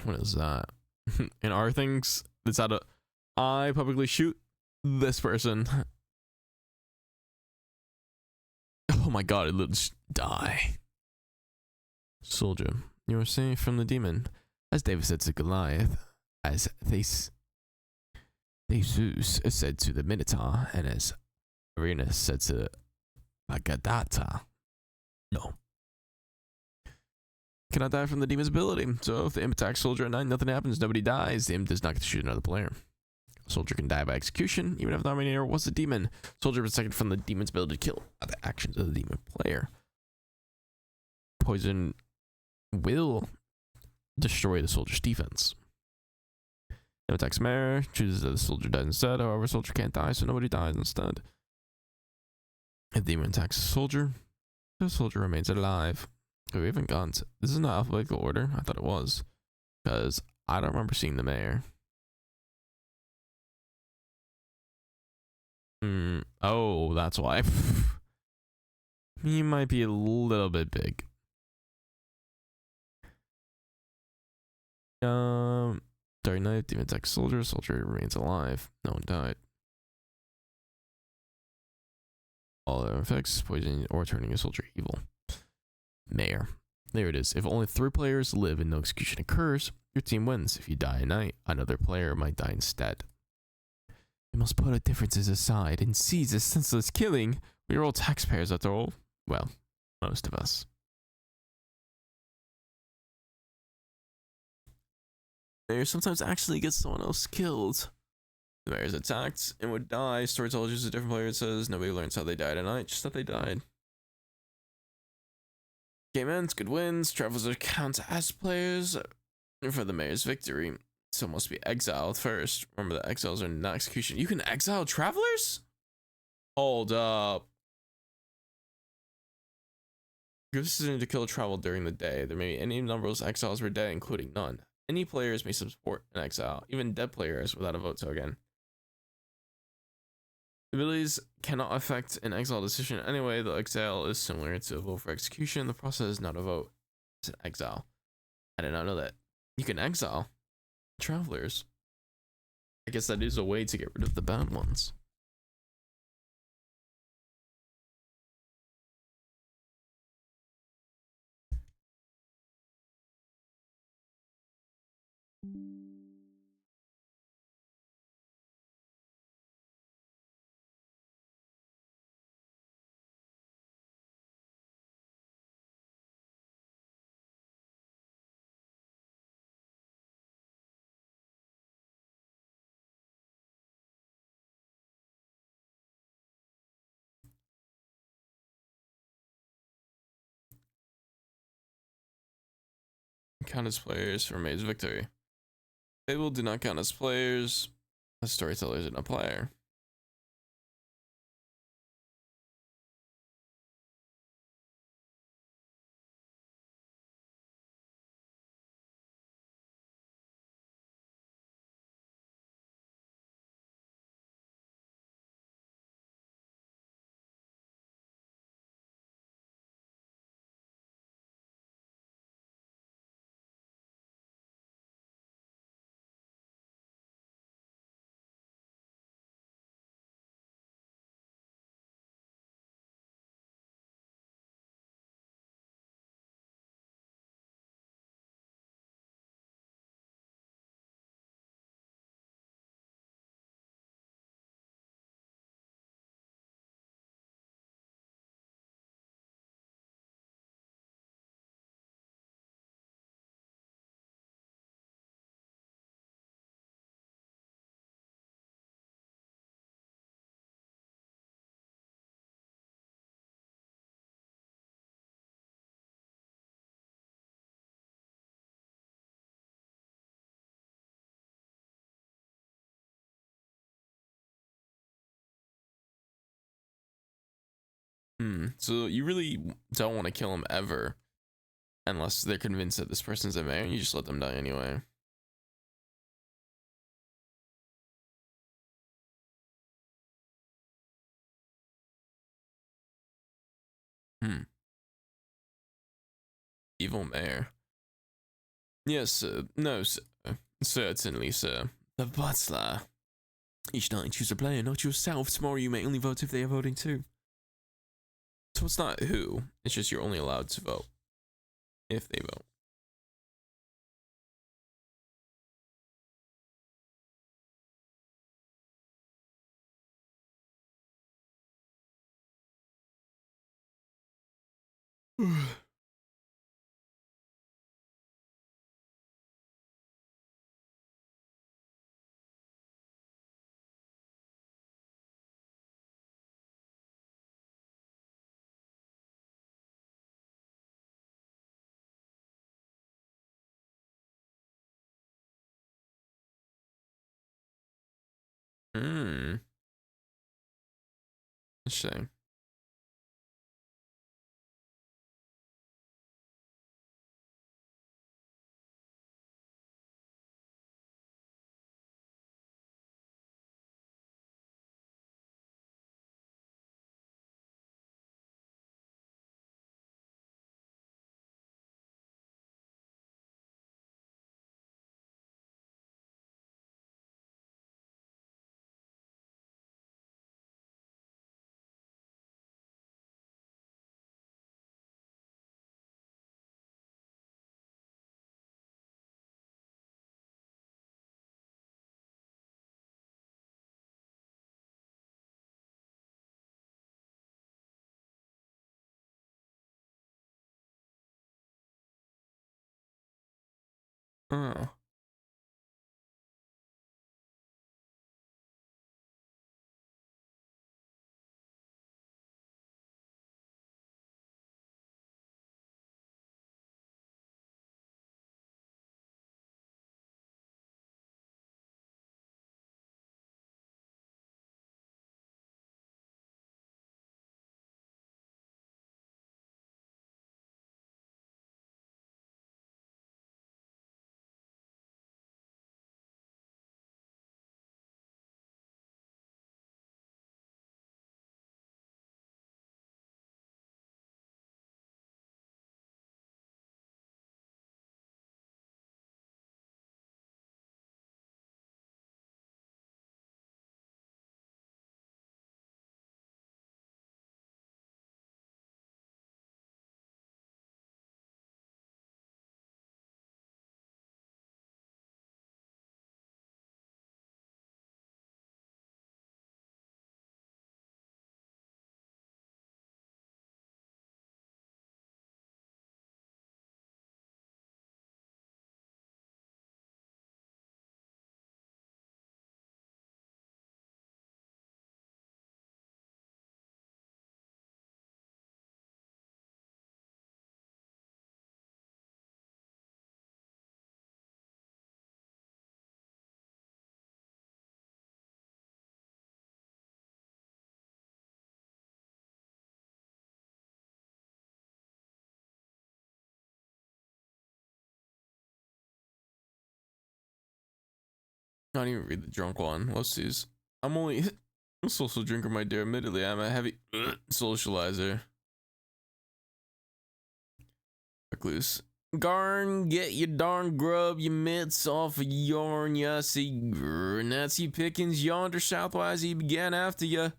What is that? In our things, it's out of I publicly shoot this person. Oh my god, it looks die. Soldier, you are safe from the demon. As David said to Goliath, as Theseus said to the Minotaur, and as Arenas said to Agadata. No. Cannot die from the demon's ability. So if the imp attacks soldier at night, nothing happens, nobody dies. The imp does not get to shoot another player. Soldier can die by execution, even if the Dominator was a demon. Soldier is protected from the demon's ability to kill by the actions of the demon player. Poison will destroy the soldier's defense. No attacks mayor, chooses that the soldier dies instead. However, soldier can't die, so nobody dies instead. If the demon attacks the soldier remains alive. Okay, we haven't gone to, this is not alphabetical order. I thought it was, because I don't remember seeing the mayor. Oh, that's why. He might be a little bit big. Dark Knight, demon attacks soldier remains alive. No one died. All their effects, poisoning or turning a soldier evil. Mayor. There it is. If only 3 players live and no execution occurs, your team wins. If you die at night, another player might die instead. We must put our differences aside and seize this senseless killing. We are all taxpayers after all. Well, most of us. Mayor sometimes actually gets someone else killed. The mayor is attacked and would die. Story tells you a different player. It says nobody learns how they died at night, just that they died. Game ends, good wins. Travelers count as players for the mayor's victory. So must be exiled first. Remember that exiles are not execution. You can exile travelers? Hold up. Give decision to kill a travel during the day. There may be any number of exiles per day, including none. Any players may support an exile, even dead players without a vote token. Abilities cannot affect an exile decision anyway. The exile is similar to a vote for execution. The process is not a vote. It's an exile. I did not know that. You can exile travelers. I guess that is a way to get rid of the bad ones. count as players for May's victory. Fable do not count as players. The storyteller isn't a player. So you really don't want to kill him ever, unless they're convinced that this person's a mayor, and you just let them die anyway. Hmm. Evil mayor. Yes, no, sir. Certainly, sir. The butler. Each night choose a player, not yourself. Tomorrow you may only vote if they are voting too. So it's not who, it's just you're only allowed to vote if they vote. Hmm. Interesting. Oh. Not even read the drunk one. Let's see. I'm only a social drinker, my dear. Admittedly, I'm a heavy socializer. Recluse. Garn, get your darn grub, your mitts off of yarn, ya see, Nazi pickings yonder southwise, he began after ya.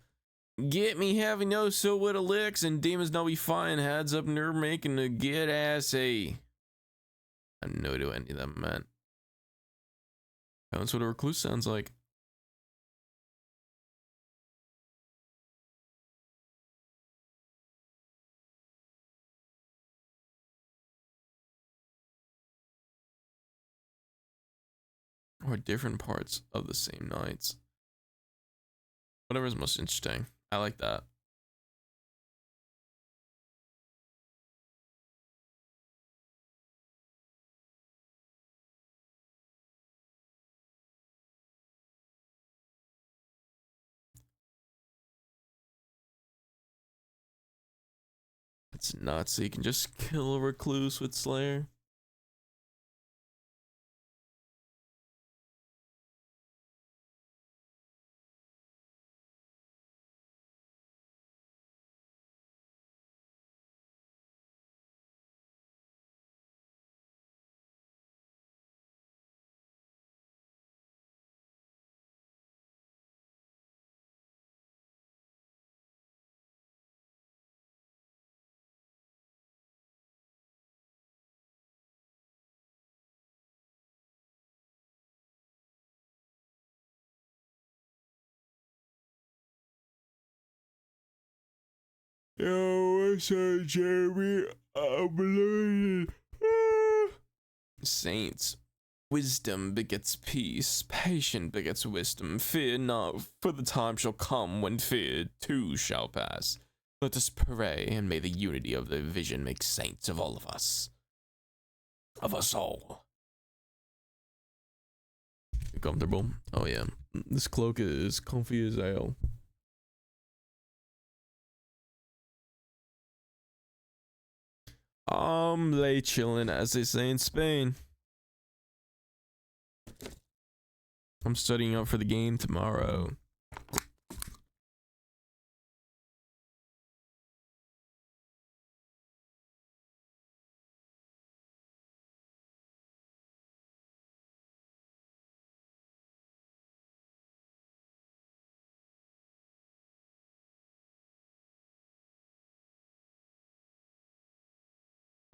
Get me having no so with a licks, and demons know we fine heads up near making a good ass a. I have no idea what any of them meant. That's what a recluse sounds like. Or different parts of the same nights. Whatever's most interesting. I like that. It's nuts. So you can just kill a recluse with Slayer. Yo, what's up, Jeremy? I'm learning. Saints, wisdom begets peace, patience begets wisdom. Fear not, for the time shall come when fear too shall pass. Let us pray, and may the unity of the vision make saints of all of us. Of us all. You comfortable? Oh yeah. This cloak is comfy as hell. Lay chillin', as they say in Spain. I'm studying up for the game tomorrow.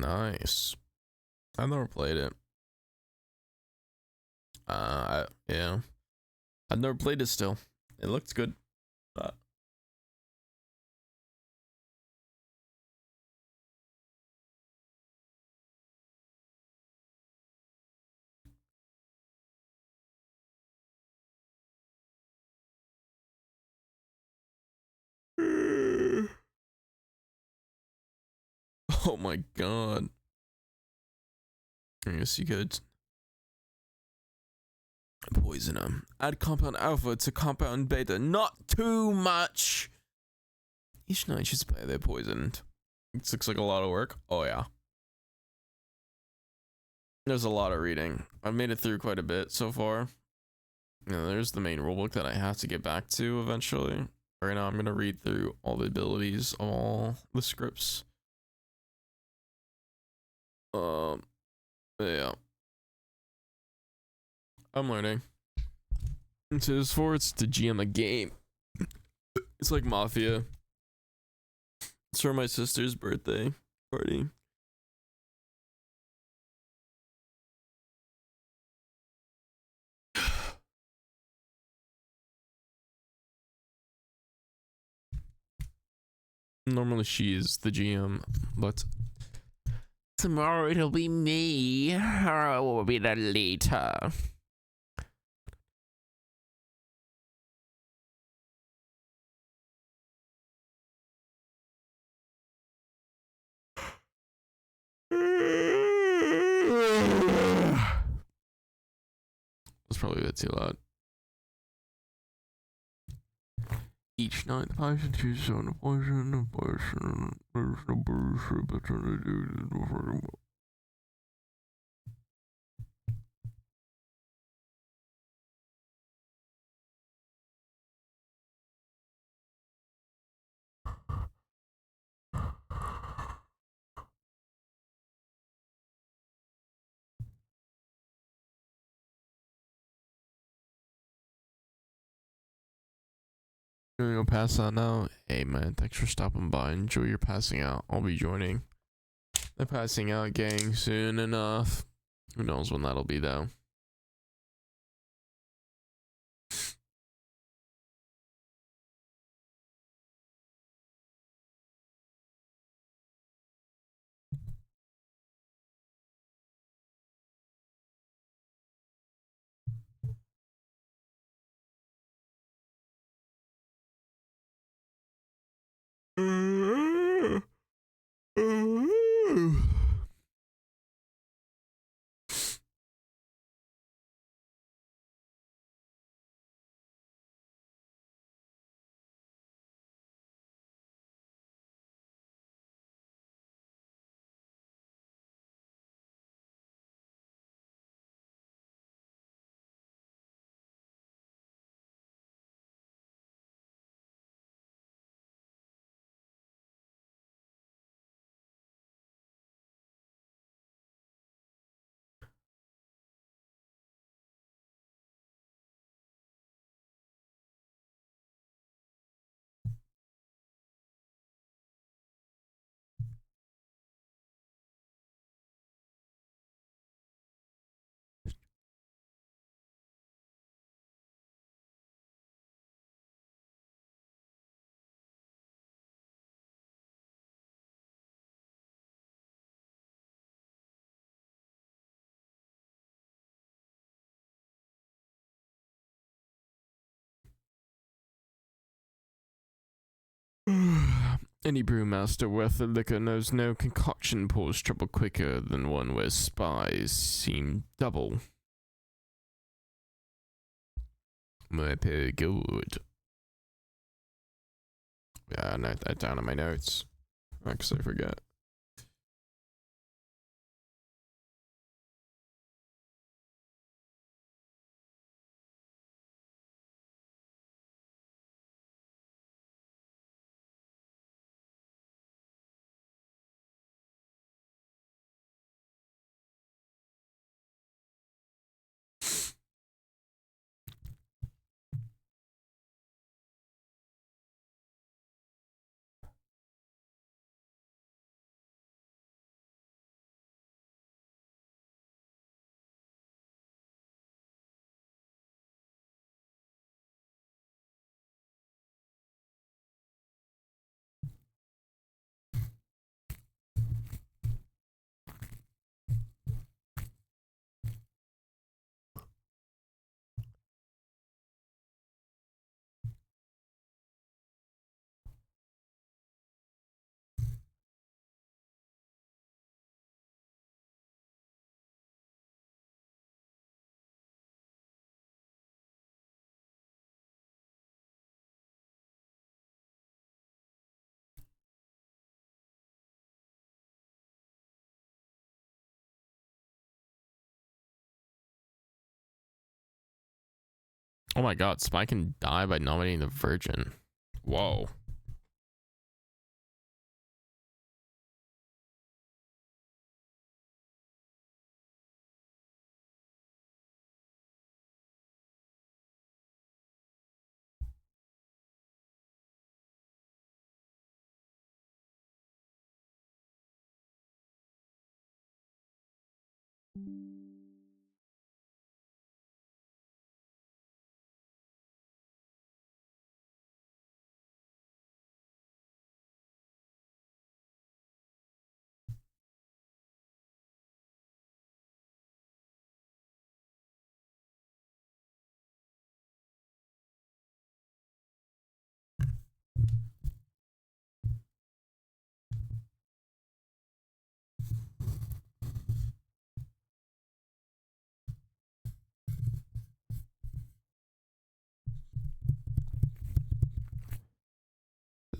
Nice. I've never played it. Yeah. I've never played it still. It looks good. Oh my god. I guess you could poison them. Add compound alpha to compound beta. Not too much. Each night you spray they're poisoned. This looks like a lot of work. Oh yeah. There's a lot of reading. I've made it through quite a bit so far. There's the main rulebook that I have to get back to eventually. Right now I'm gonna read through all the abilities of all the scripts. Yeah. I'm learning. It's to GM a game. It's like Mafia. It's for my sister's birthday party. Normally she is the GM, but tomorrow it'll be me, or it will be the later. That's probably a bit too loud. Each night the patient chooses on the poison, the poison, there's no bullshit, but You gonna pass out now? Hey man, thanks for stopping by. Enjoy your passing out. I'll be joining the passing out gang soon enough. Who knows when that'll be though. Any brewmaster worth the liquor knows no concoction pours trouble quicker than one where spies seem double. Very good. Yeah, I note that down in my notes. Because I forget. Oh my god, Spy can die by nominating the Virgin. Whoa.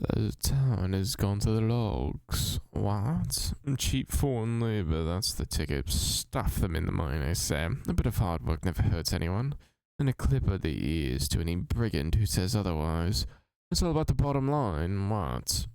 The town has gone to the logs. What? Cheap foreign labor, that's the ticket. Stuff them in the mine, I say. A bit of hard work never hurts anyone. And a clip of the ears to any brigand who says otherwise. It's all about the bottom line, what?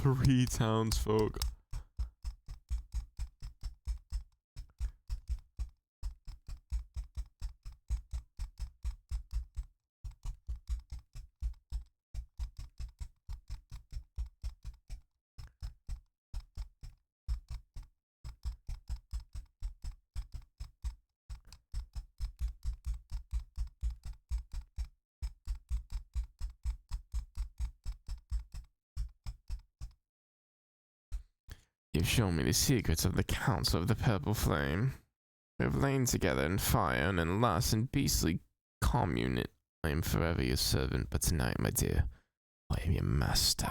3 townsfolk. You've shown me the secrets of the Council of the Purple Flame. We have lain together in fire and in lust and beastly commune. I am forever your servant, but tonight, my dear, I am your master.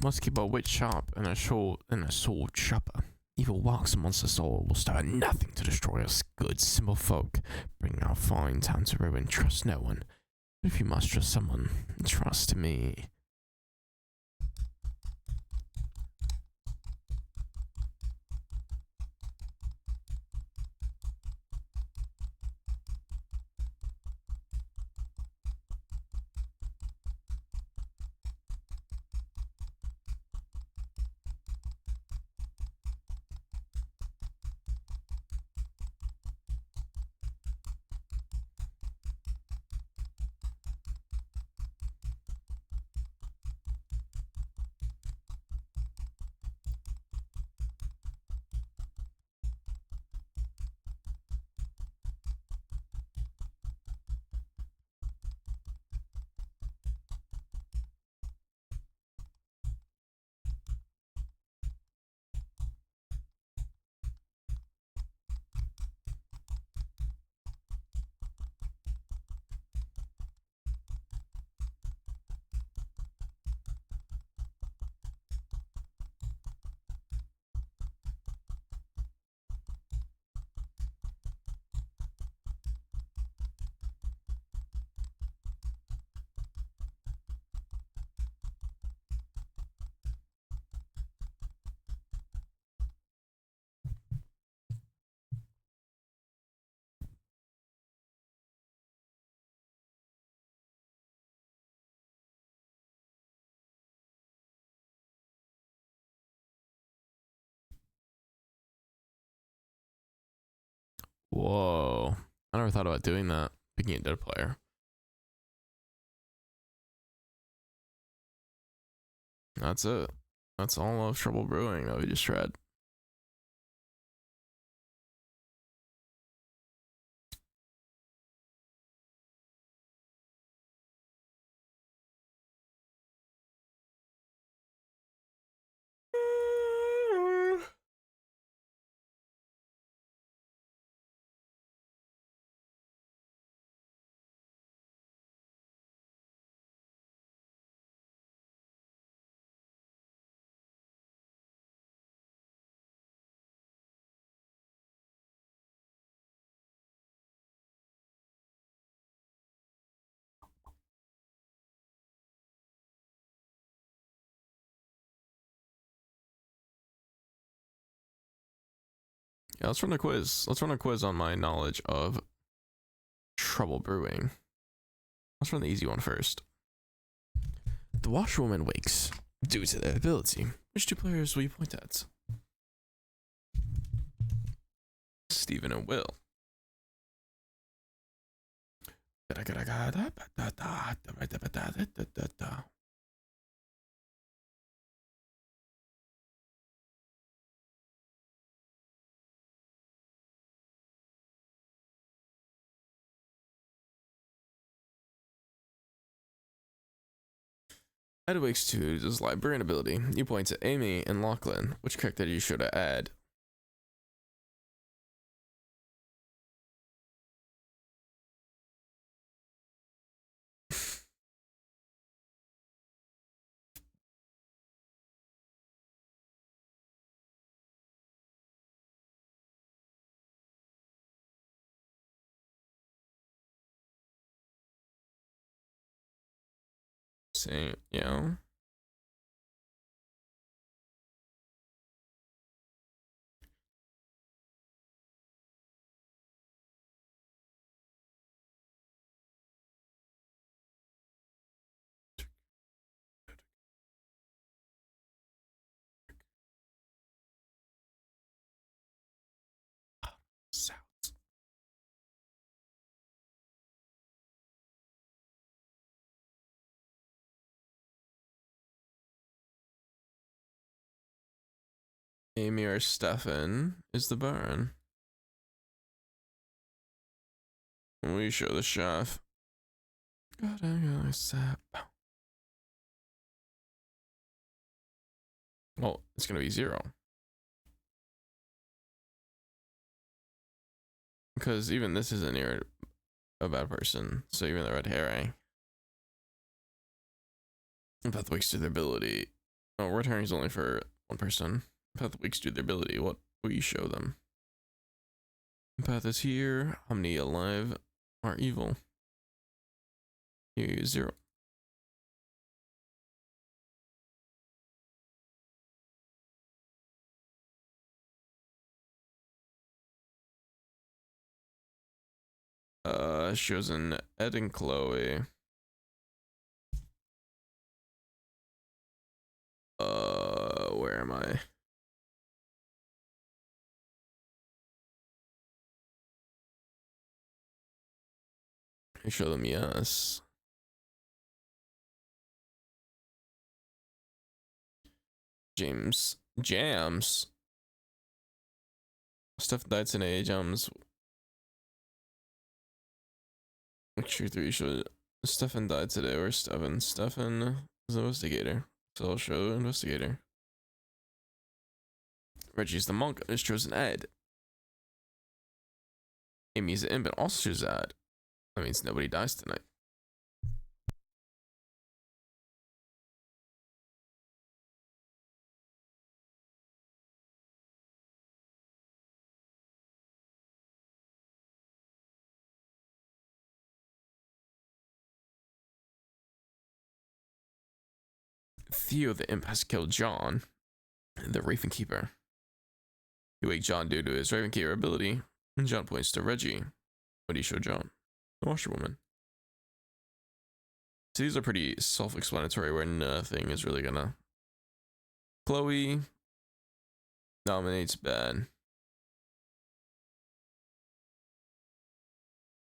Must keep our wits sharp and a sword sharper. Evil walks amongst us all will start nothing to destroy us good, simple folk. Bring our fine town to ruin. Trust no one. But if you must trust someone, trust me. Whoa. I never thought about doing that. Picking a dead player. That's it. That's all of Trouble Brewing that we just read. Yeah, let's run a quiz. Let's run a quiz on my knowledge of Trouble Brewing. Let's run the easy one first. The washerwoman wakes due to their ability. Which two players will you point at? Steven and Will. Add wakes to this librarian ability. You point to Amy and Lachlan. Which character do you show to add? Say, yeah. Sounds. Amy or Stefan is the Baron. We show the chef. Well, it's gonna be 0. Because even this isn't near a bad person. So even the red herring. Path wakes to their ability. Oh, red herring is only for one person. Path wakes to their ability. What will you show them? Path is here. How many alive are evil? Here is 0. Shows an Ed and Chloe. Where am I? I show them yes. James Jams. Stuff died today. Jams. Picture 3 show Stefan died today. Where's Stefan? Stefan is the investigator. So I'll show investigator. Reggie's the monk. It's chosen Ed. Amy's the infant. Also chooses Ed. That means nobody dies tonight. Theo the imp has killed John, the Raven Keeper. You wake John due to his Raven Keeper ability, and John points to Reggie. What do you show John? The washerwoman. So these are pretty self-explanatory where nothing is really gonna. Chloe nominates Ben.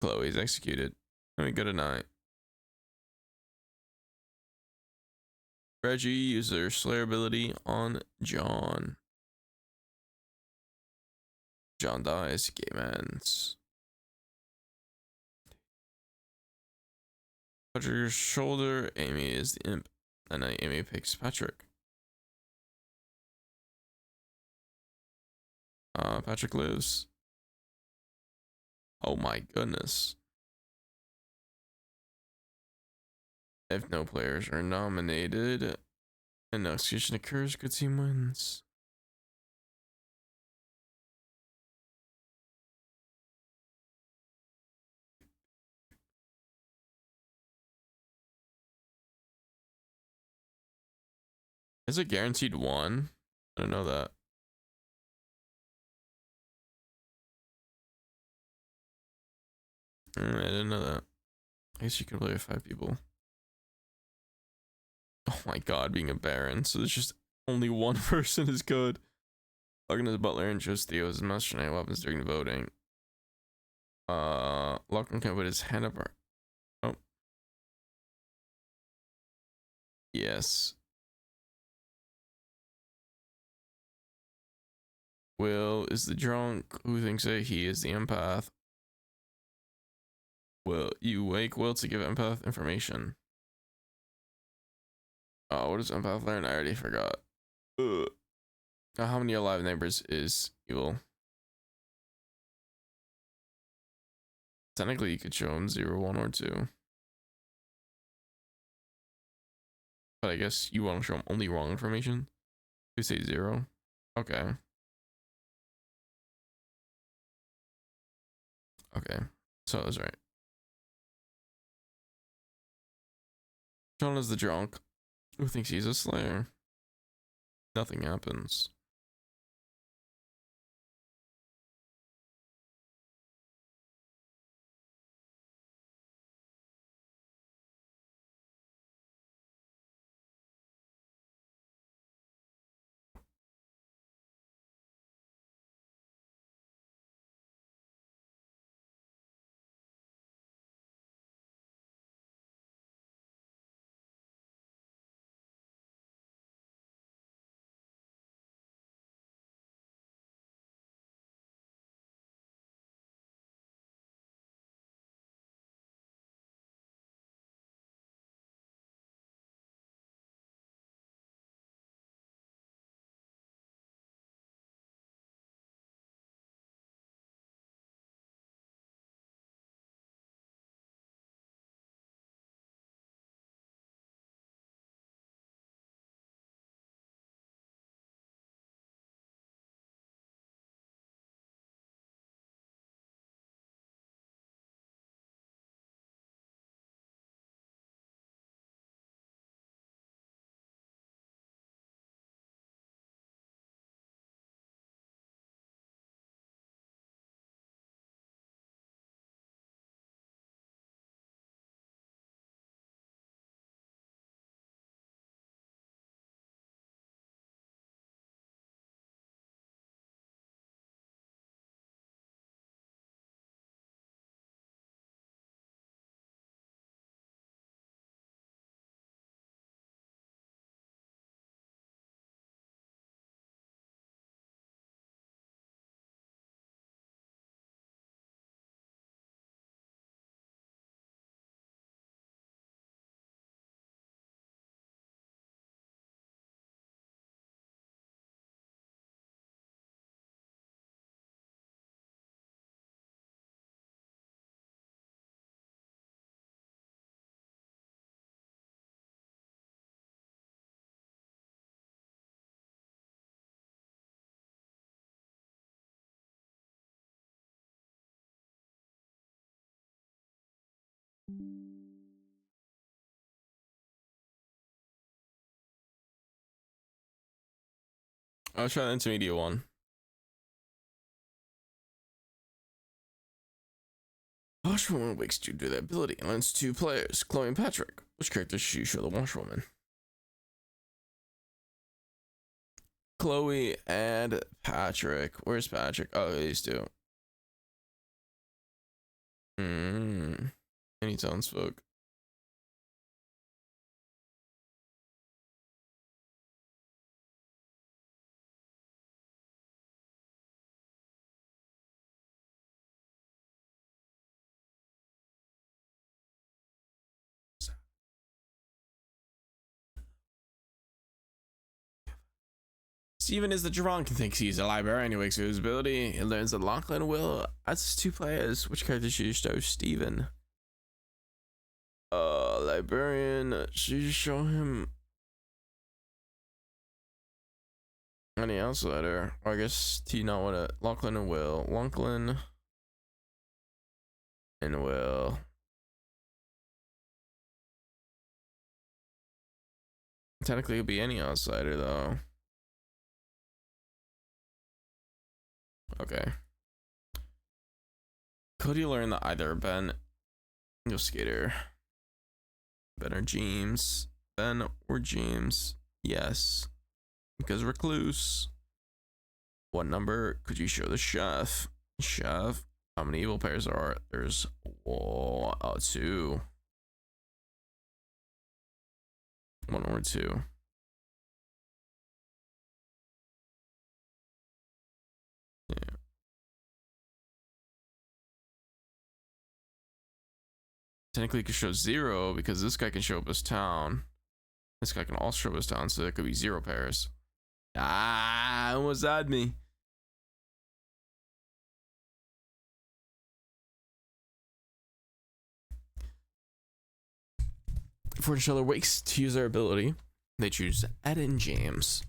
Chloe's executed. Let me go to night. Reggie uses their Slayer ability on John. John dies. Game ends. Patrick's shoulder. Amy is the imp. And then Amy picks Patrick. Patrick lives. Oh my goodness. If no players are nominated and no execution occurs, good team wins. Is it guaranteed one? I don't know that. I didn't know that. I guess you can play with 5 people. Oh my god, being a Baron. So there's just only one person is good. Logan is Butler and chose Theo as Master Knight weapons during the voting. Logan can put his hand up. Oh. Yes. Will is the drunk who thinks that he is the empath. Will you wake Will to give empath information? Oh, what does empath learn? I already forgot. Ugh. How many alive neighbors is evil? Technically, you could show him 0, 1, or 2. But I guess you want to show him only wrong information. You say 0. Okay. Okay. So I was right. John is the drunk who thinks he's a slayer. Nothing happens. I'll try the intermediate one. Washwoman wakes due to their ability and learns 2 players, Chloe and Patrick. Which characters should you show the Washwoman? Chloe and Patrick. Where's Patrick? Oh, these 2. Any townsfolk. Stephen is the drunk and thinks he's a librarian. He wakes to his ability and learns that Lachlan will as 2 players. Which character should you show Stephen? Librarian. Should you show him any outsider? Or I guess T not want to. Lachlan and Will. Lachlan and Will. Technically, it'll be any outsider though. Okay. Could you learn that either Ben, Angel Skater, Ben or James? Ben or James? Yes. Because Recluse. What number could you show the chef? Chef. How many evil pairs are? There's 2. 1 or 2. Yeah. Technically, it could show 0 because this guy can show up his town. This guy can also show up his town, so there could be 0 pairs. Ah, almost had me. Fortune teller wakes to use their ability. They choose Ed and James.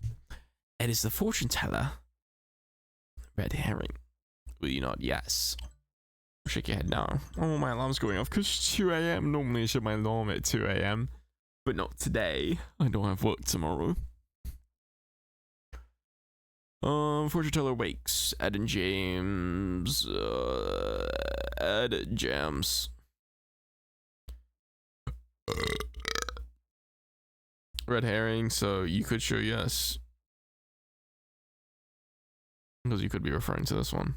Ed is the fortune teller. Red herring. Will you nod yes? Shake your head now. Oh, my alarm's going off because it's 2 a.m. Normally I set my alarm at 2 a.m. But not today. I don't have work tomorrow. Fortune teller wakes. Ed and James. Ed James. Red herring, so you could show yes. Because you could be referring to this one.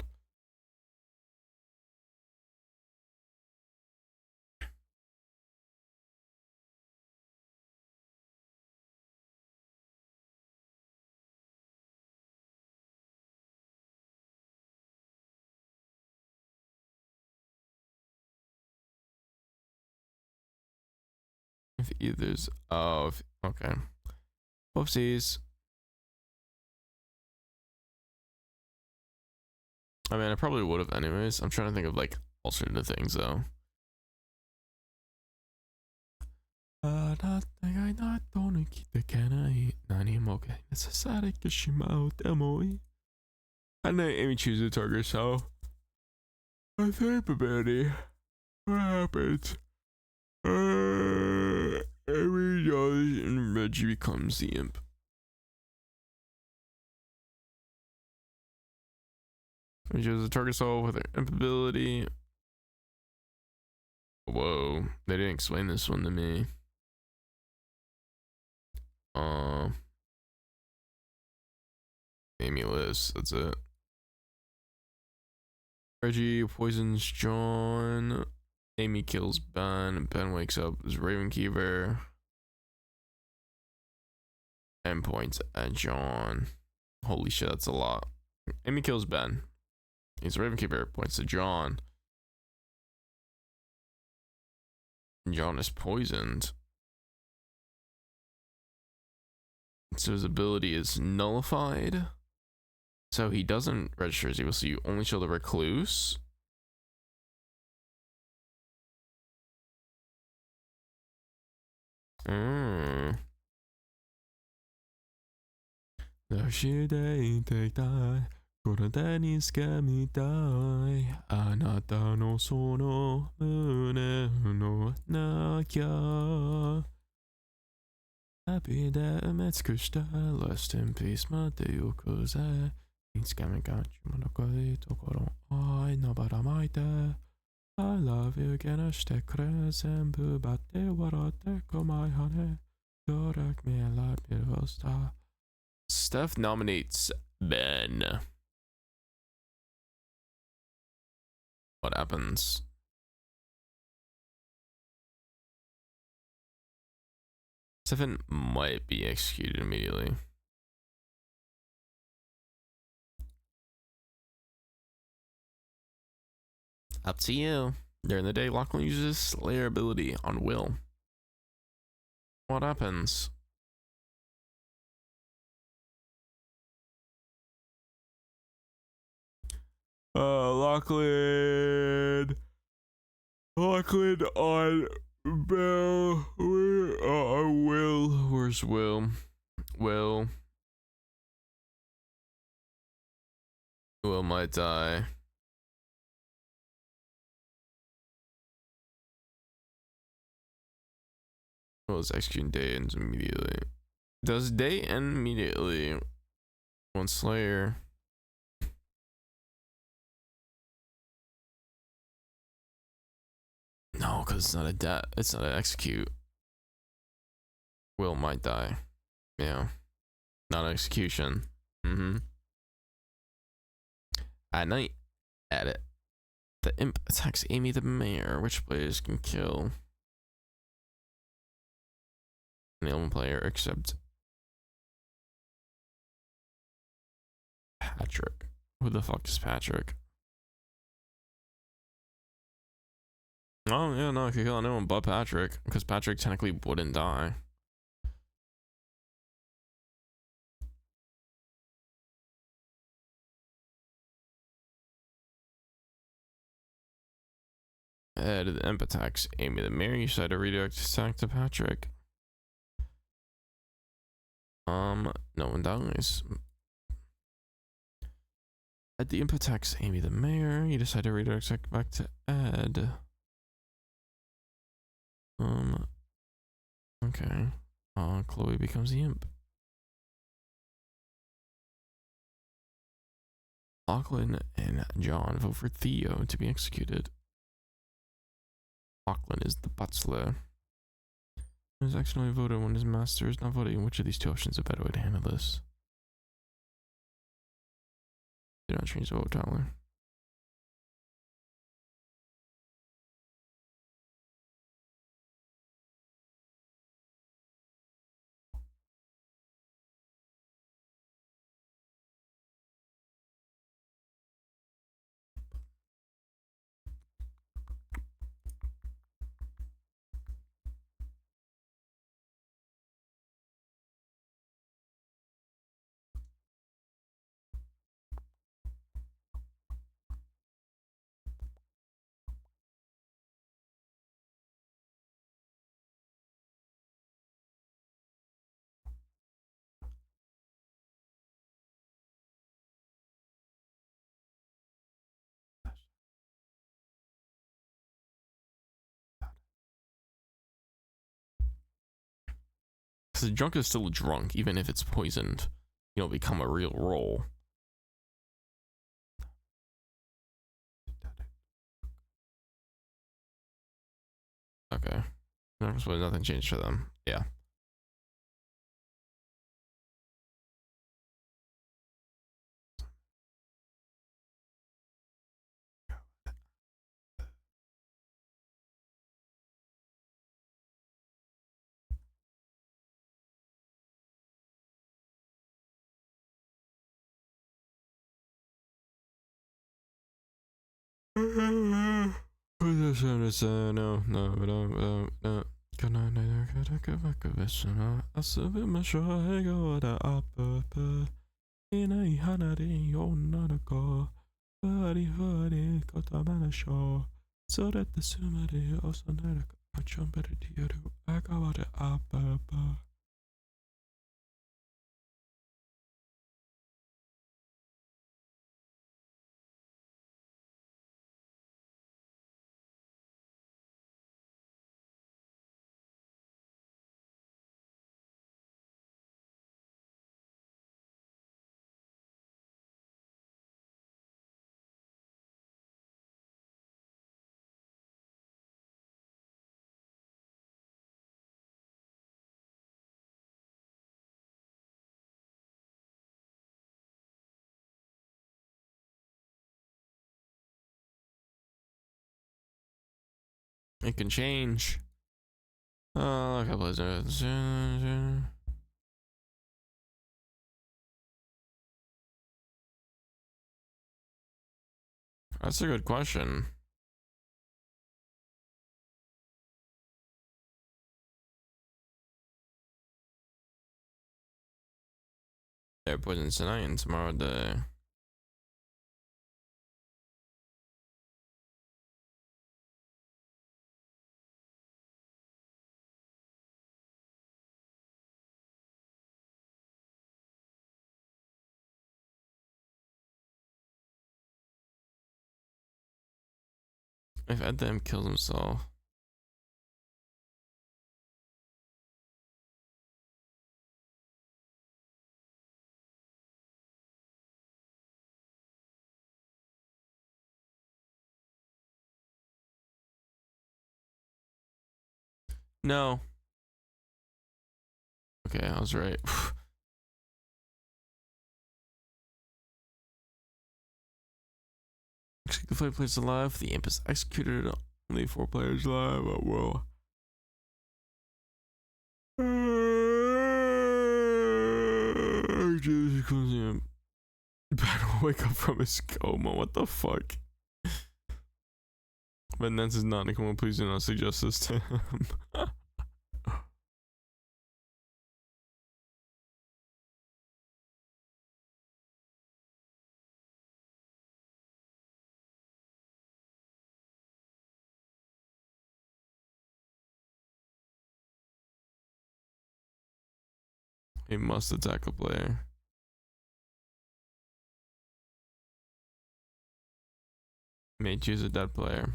If either's of okay. Whoopsies. I mean, I probably would have anyways. I'm trying to think of like alternative things though. I know Amy chooses a target, so I think ability. What happens? Amy does, and Reggie becomes the imp. She chooses a target soul with her imp ability. Whoa, they didn't explain this one to me. Amy lives, that's it. Reggie poisons John. Amy kills Ben. Ben wakes up as Ravenkeeper. And points at John. Holy shit, that's a lot. Amy kills Ben. He's Ravenkeeper, points to John. John is poisoned. So his ability is nullified. So he doesn't register as evil, so you only show the Recluse. Mm. しでいていたいこれでにつかみたいあなたのその胸のなきゃ Happy で埋め尽くした Rest in peace まで行くぜいつかみがちもなかいところ愛のばらまいて I love you けなしてくれ全部バって笑ってこまいはね Direct me a light beautiful star Steph nominates Ben. What happens? Stefan might be executed immediately. Up to you. During the day, Lachlan uses Slayer ability on Will. What happens? Lachlan on Bell. Will. Where's Will? Will might die. Will is executing day ends immediately. Does day end immediately? One Slayer. No, because it's not a death. It's not an execute. Will might die. Yeah. Not execution. At night, edit. The imp attacks Amy the mayor. Which players can kill an alien player except Patrick? Who the fuck is Patrick? Oh yeah, no, I could kill anyone but Patrick, because Patrick technically wouldn't die. The imp attacks Amy the mayor. You decide to redirect attack to Patrick. No one dies. At the imp attacks Amy the mayor. You decide to redirect attack back to Ed. Okay. Chloe becomes the imp. Lachlan and John vote for Theo to be executed. Lachlan is the butler. He is accidentally voted when his master is not voting. Which of these two options is a better way to handle this? Do not change the vote, Tyler. Because the drunk is still drunk, even if it's poisoned. You know, become a real role. Okay. No, so nothing changed for them. Yeah. It can change. Okay, that's a good question. They're putting tonight and tomorrow day. If Edam kills himself. No. Okay, I was right. The play plays alive. The imp is executed. Only 4 players live. Oh, whoa. Jesus Christ. Better wake up from his coma. What the fuck? But Nance is not in a coma. Please do not suggest this to him. He must attack a player. May choose a dead player.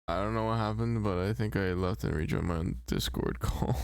I don't know what happened, but I think I left and rejoined my Discord call.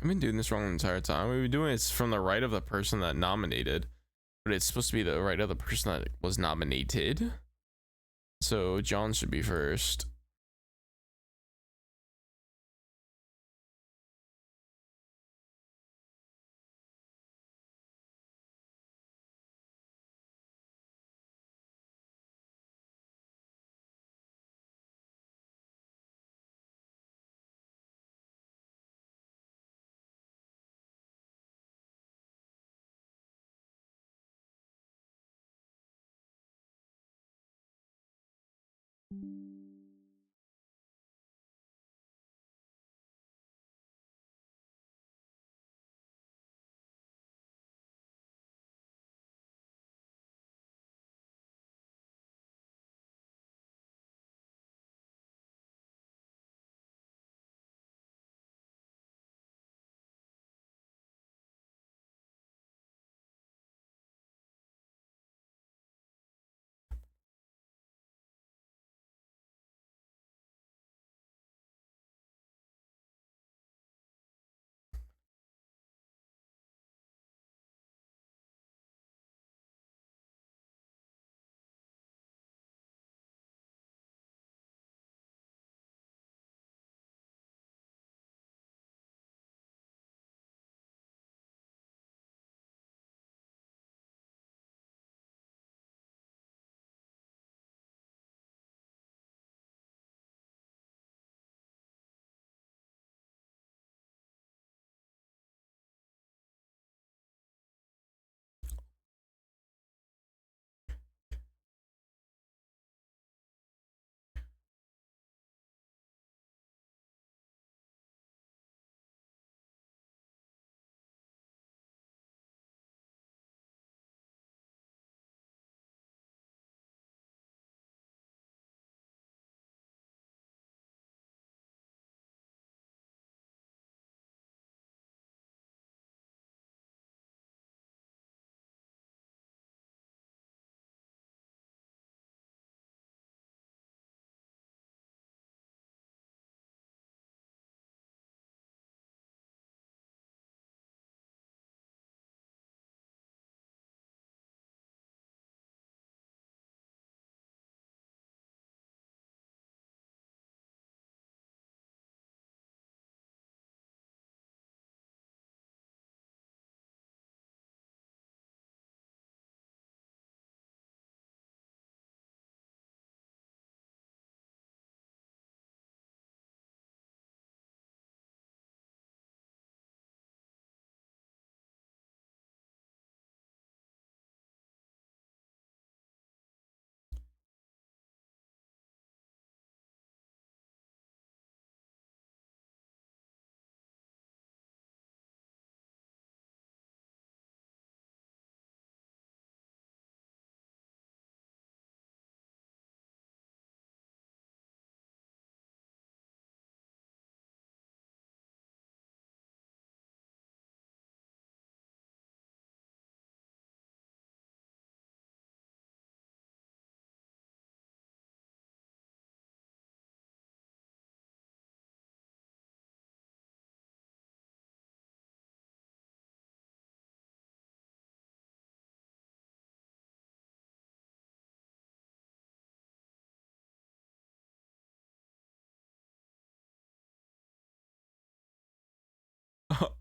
I've been doing this wrong the entire time. We've been doing it from the right of the person that nominated, but it's supposed to be the right of the person that was nominated. So John should be first.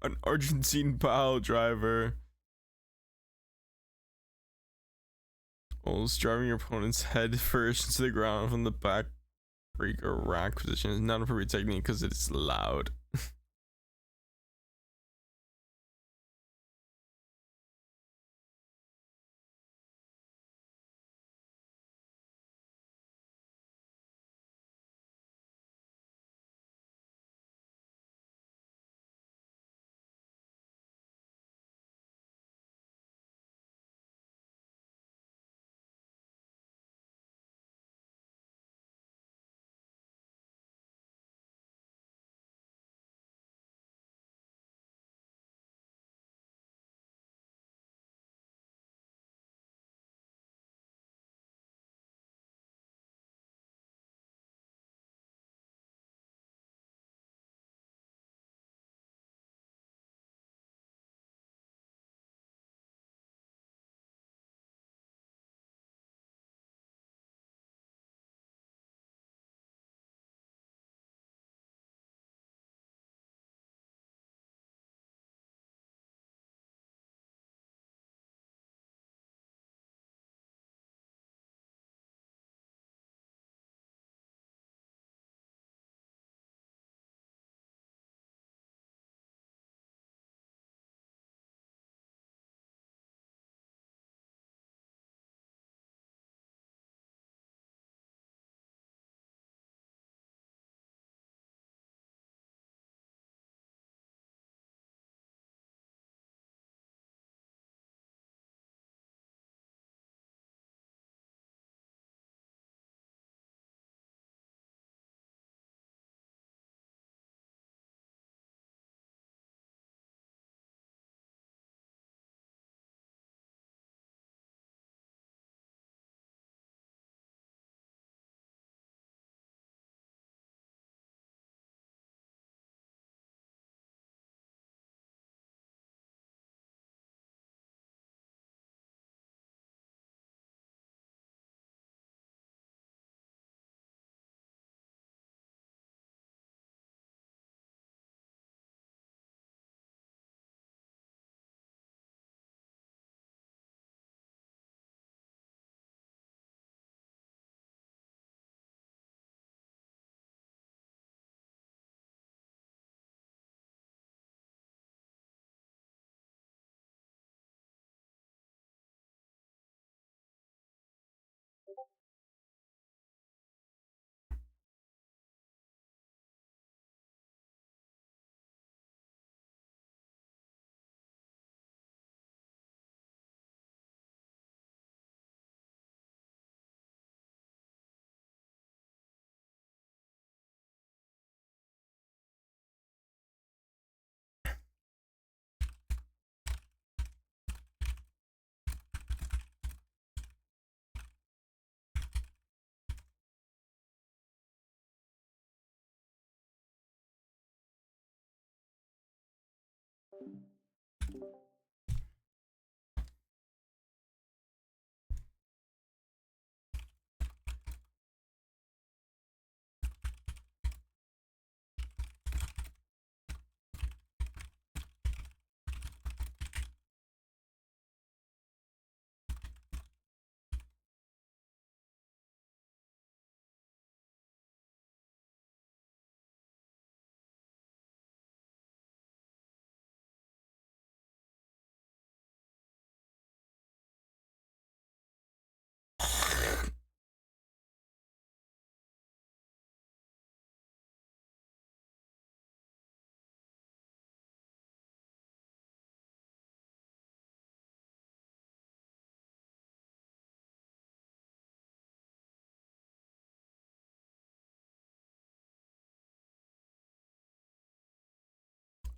An Argentine pile driver. Whilst driving your opponent's head first into the ground from the back break or rack position is not an appropriate technique because it's loud.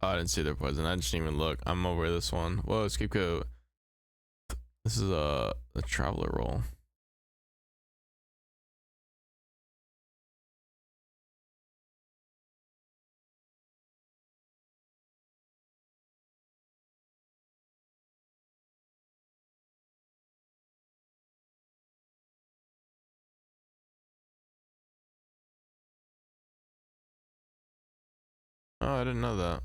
Oh, I didn't see their poison. I just didn't even look. I'm over this one. Whoa, scapegoat. This is a traveler roll. Oh, I didn't know that.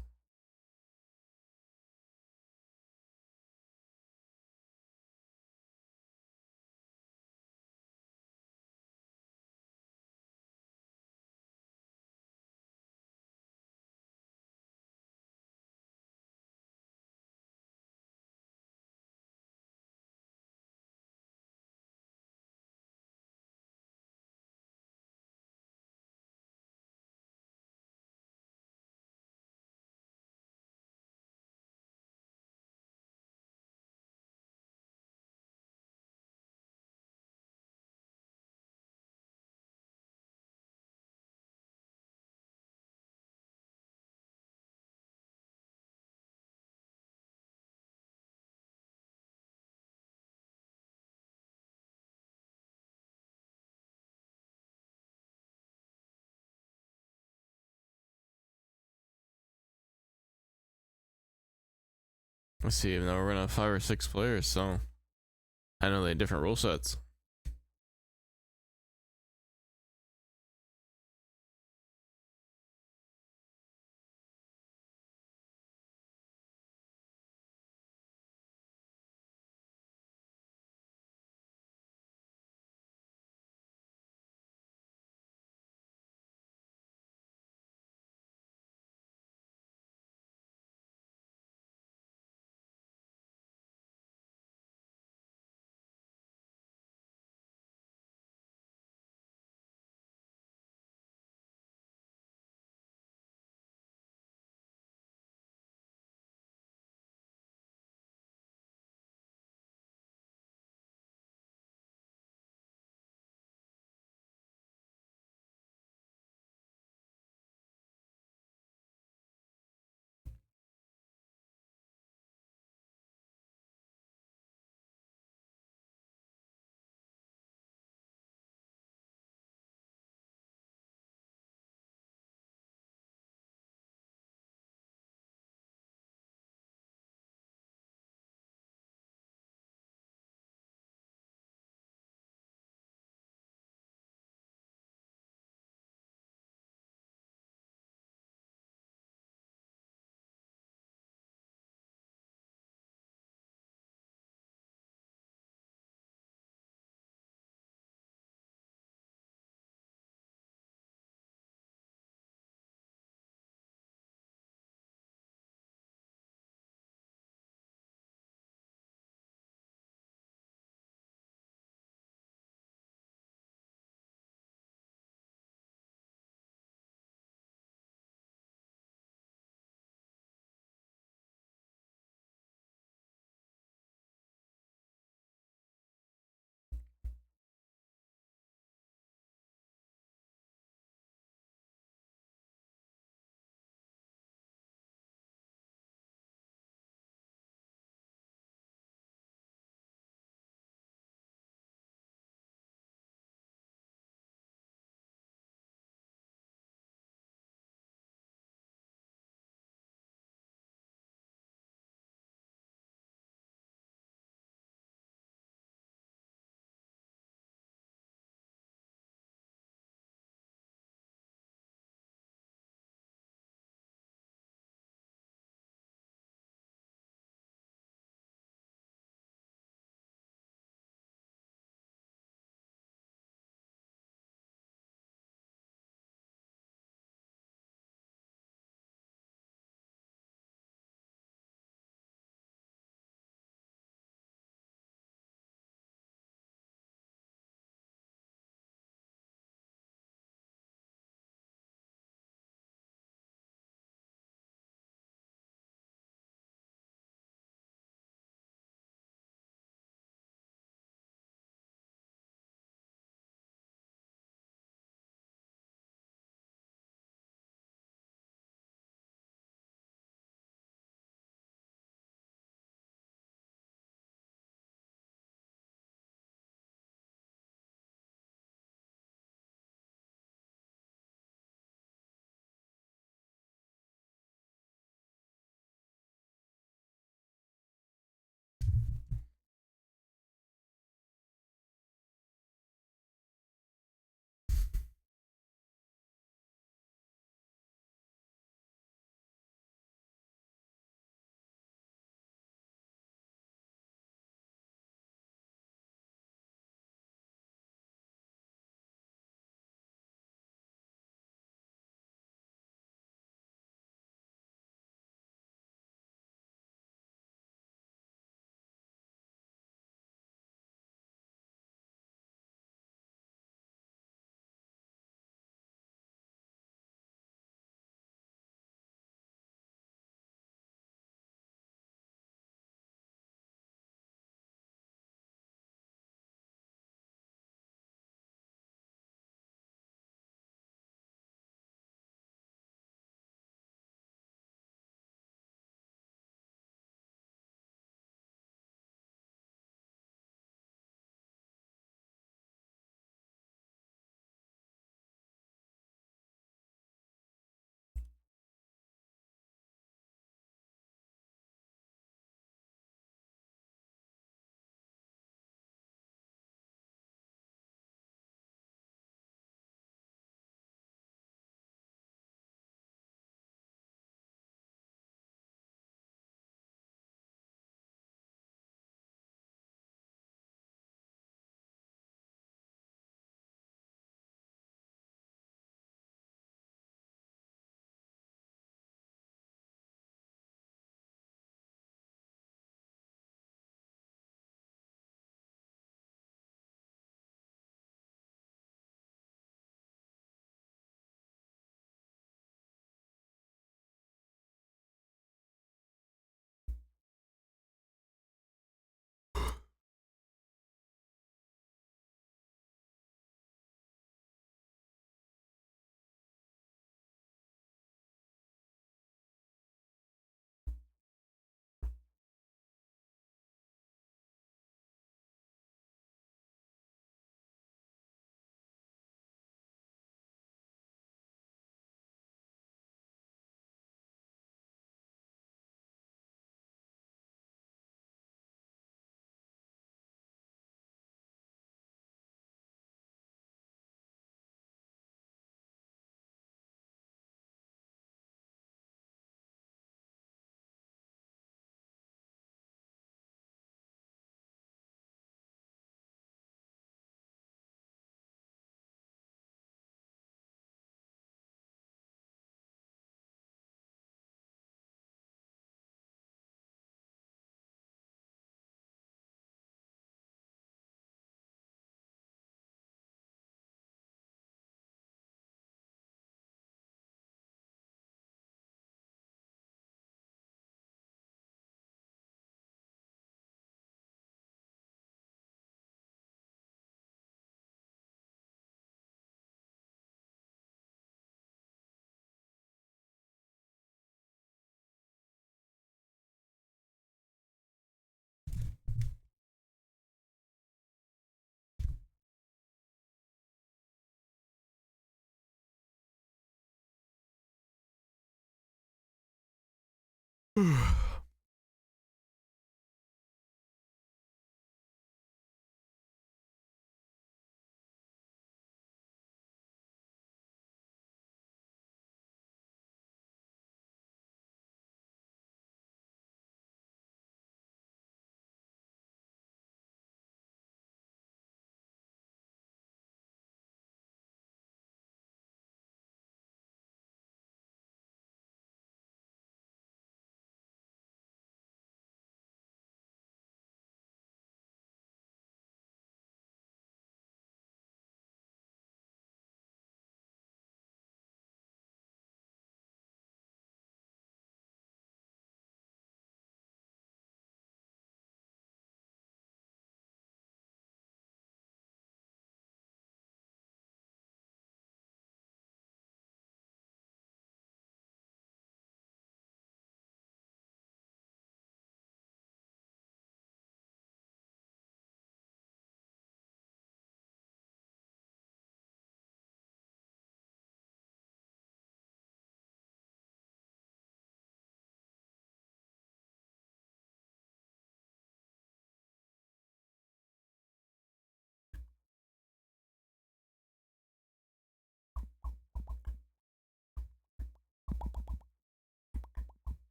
Let's see. Now we're gonna have 5 or 6 players, so I know they have different rule sets.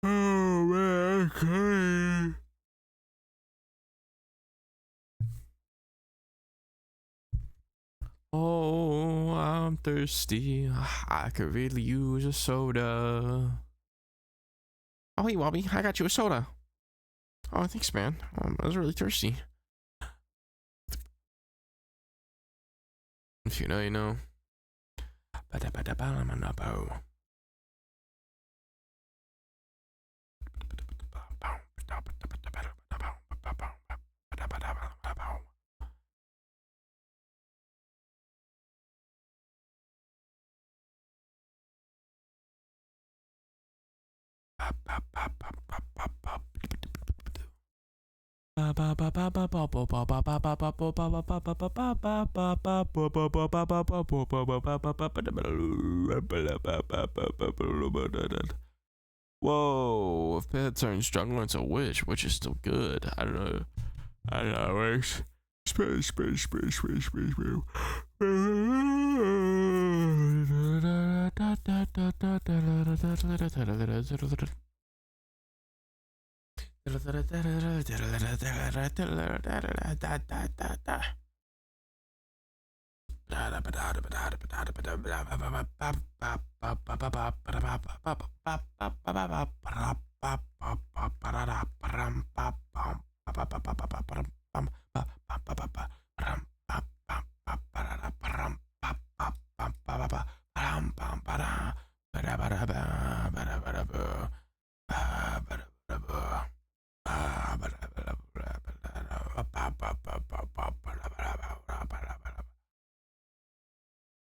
Oh man, okay. Oh, I'm thirsty. I could really use a soda. Oh, hey, Wobby, I got you a soda. Oh, thanks, man. I was really thirsty. If you know, you know. Whoa, if Pet turns jungler into a witch, which is still good. I don't know. I don't know how it works. Space.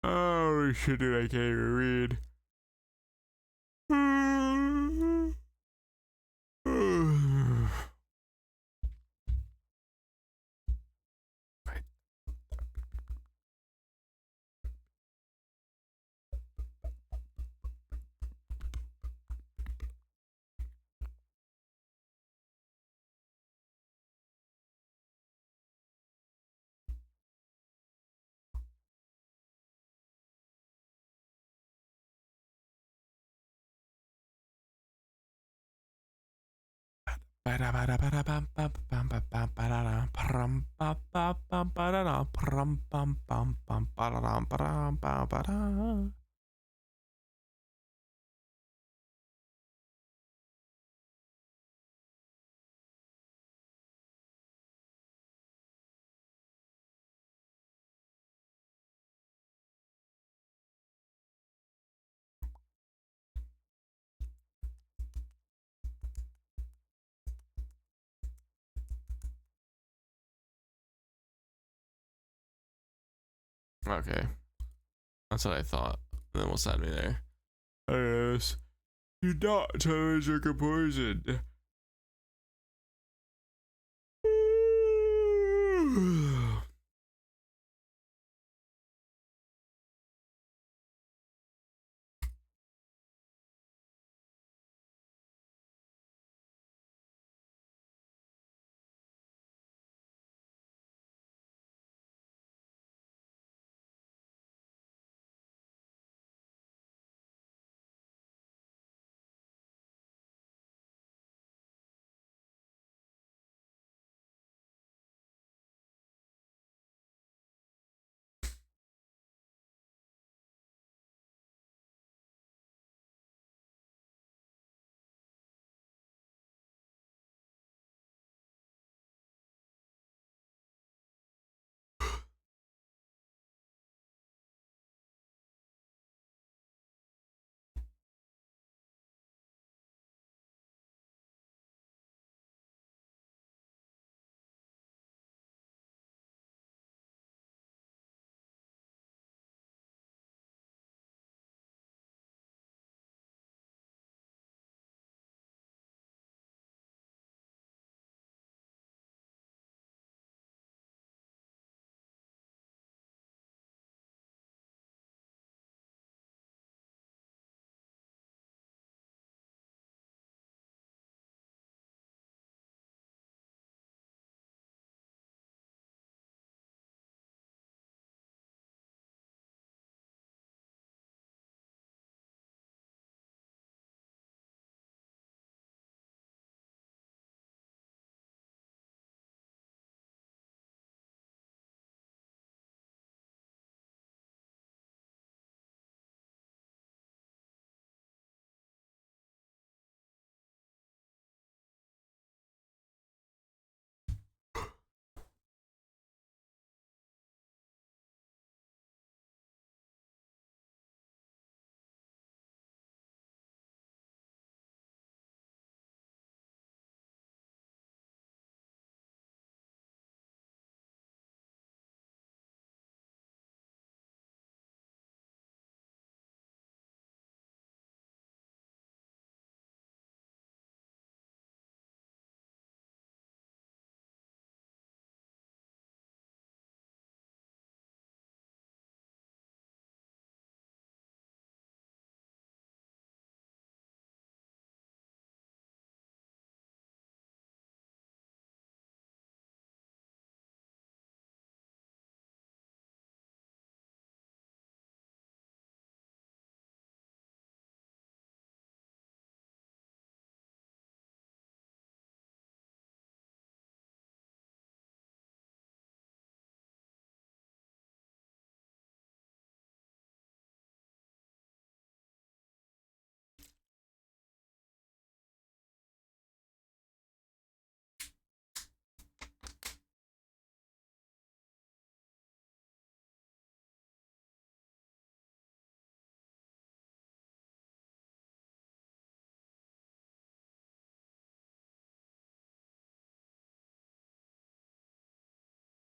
Oh shit, dude, I can't even read. Okay, that's what I thought. And then we'll send me there. Yes, you not tell me you're poisoned.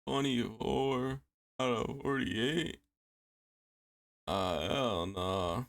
Funny whore out of 48. Hell no.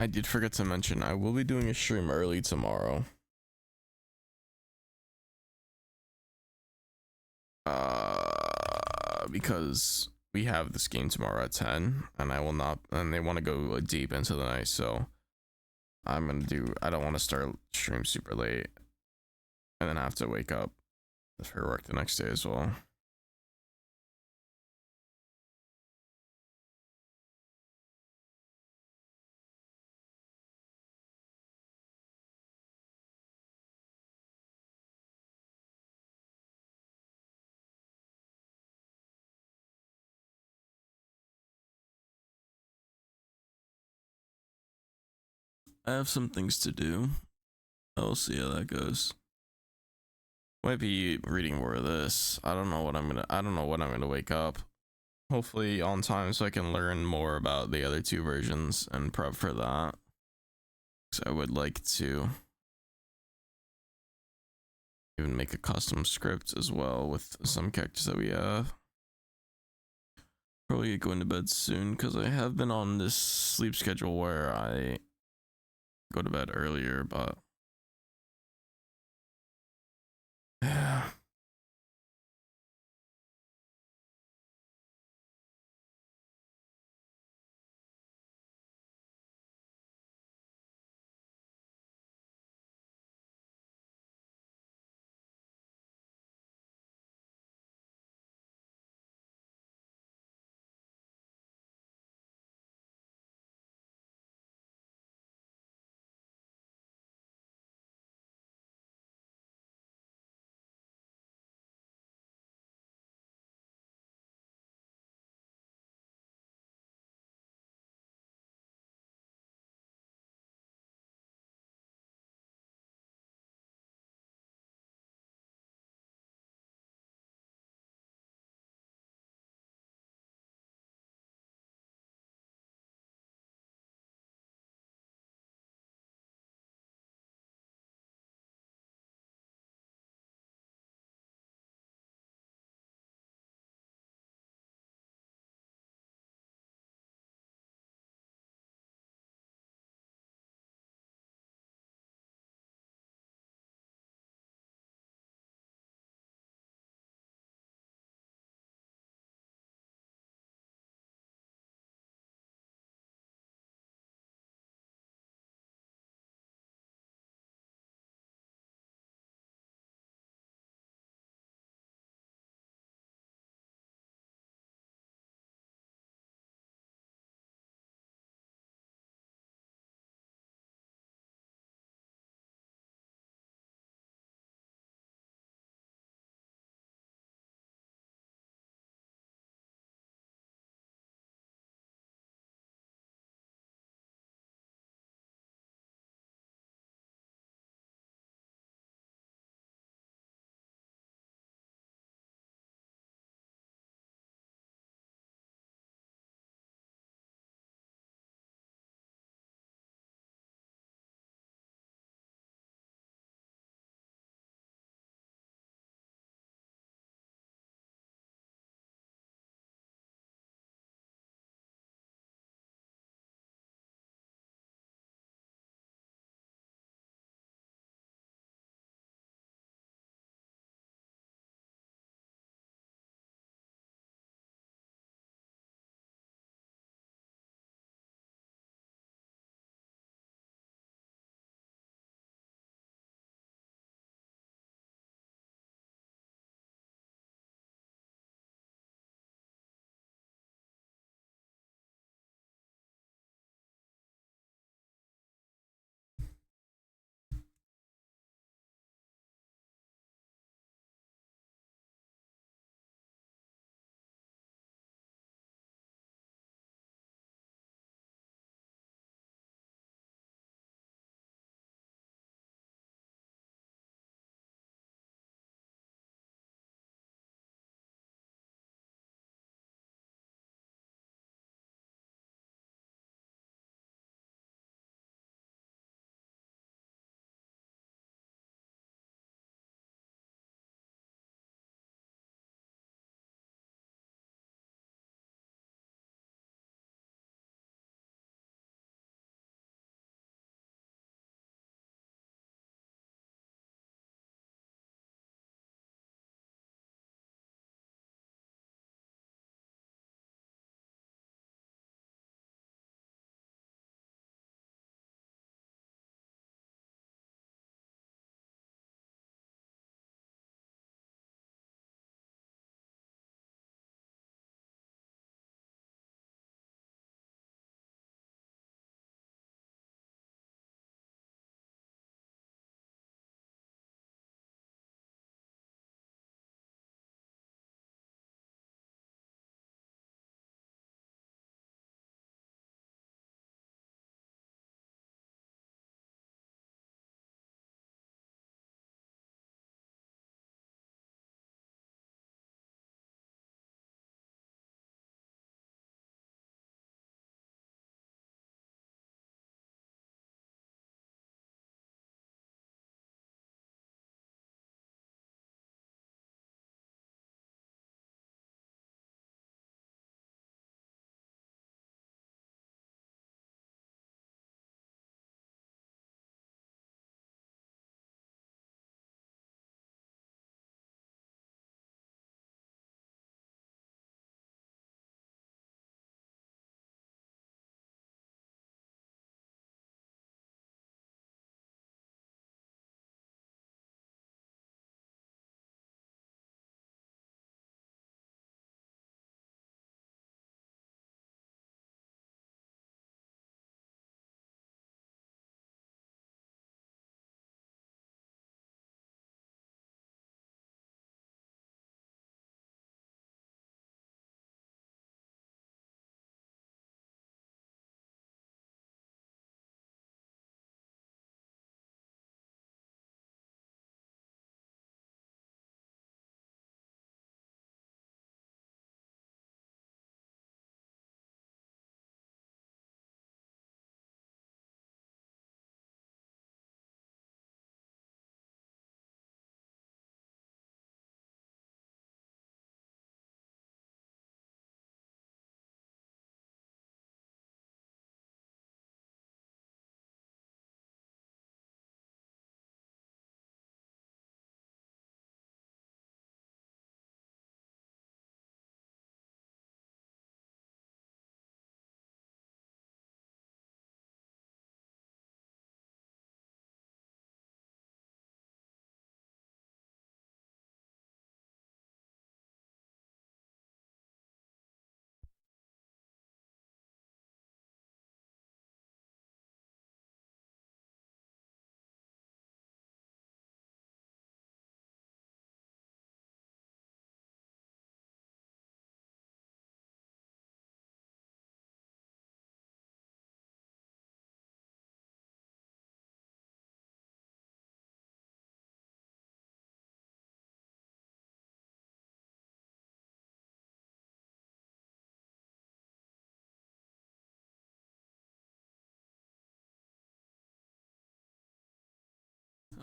I did forget to mention I will be doing a stream early tomorrow. Because we have this game tomorrow at 10 and I will not, and they want to go deep into the night, so I don't want to start stream super late and then have to wake up for work the next day as well. I have some things to do. I'll see how that goes. Might be reading more of this. I don't know when I'm gonna wake up. Hopefully on time so I can learn more about the other two versions and prep for that. So I would like to even make a custom script as well with some characters that we have. Probably going to bed soon because I have been on this sleep schedule where I go to bed earlier, but yeah.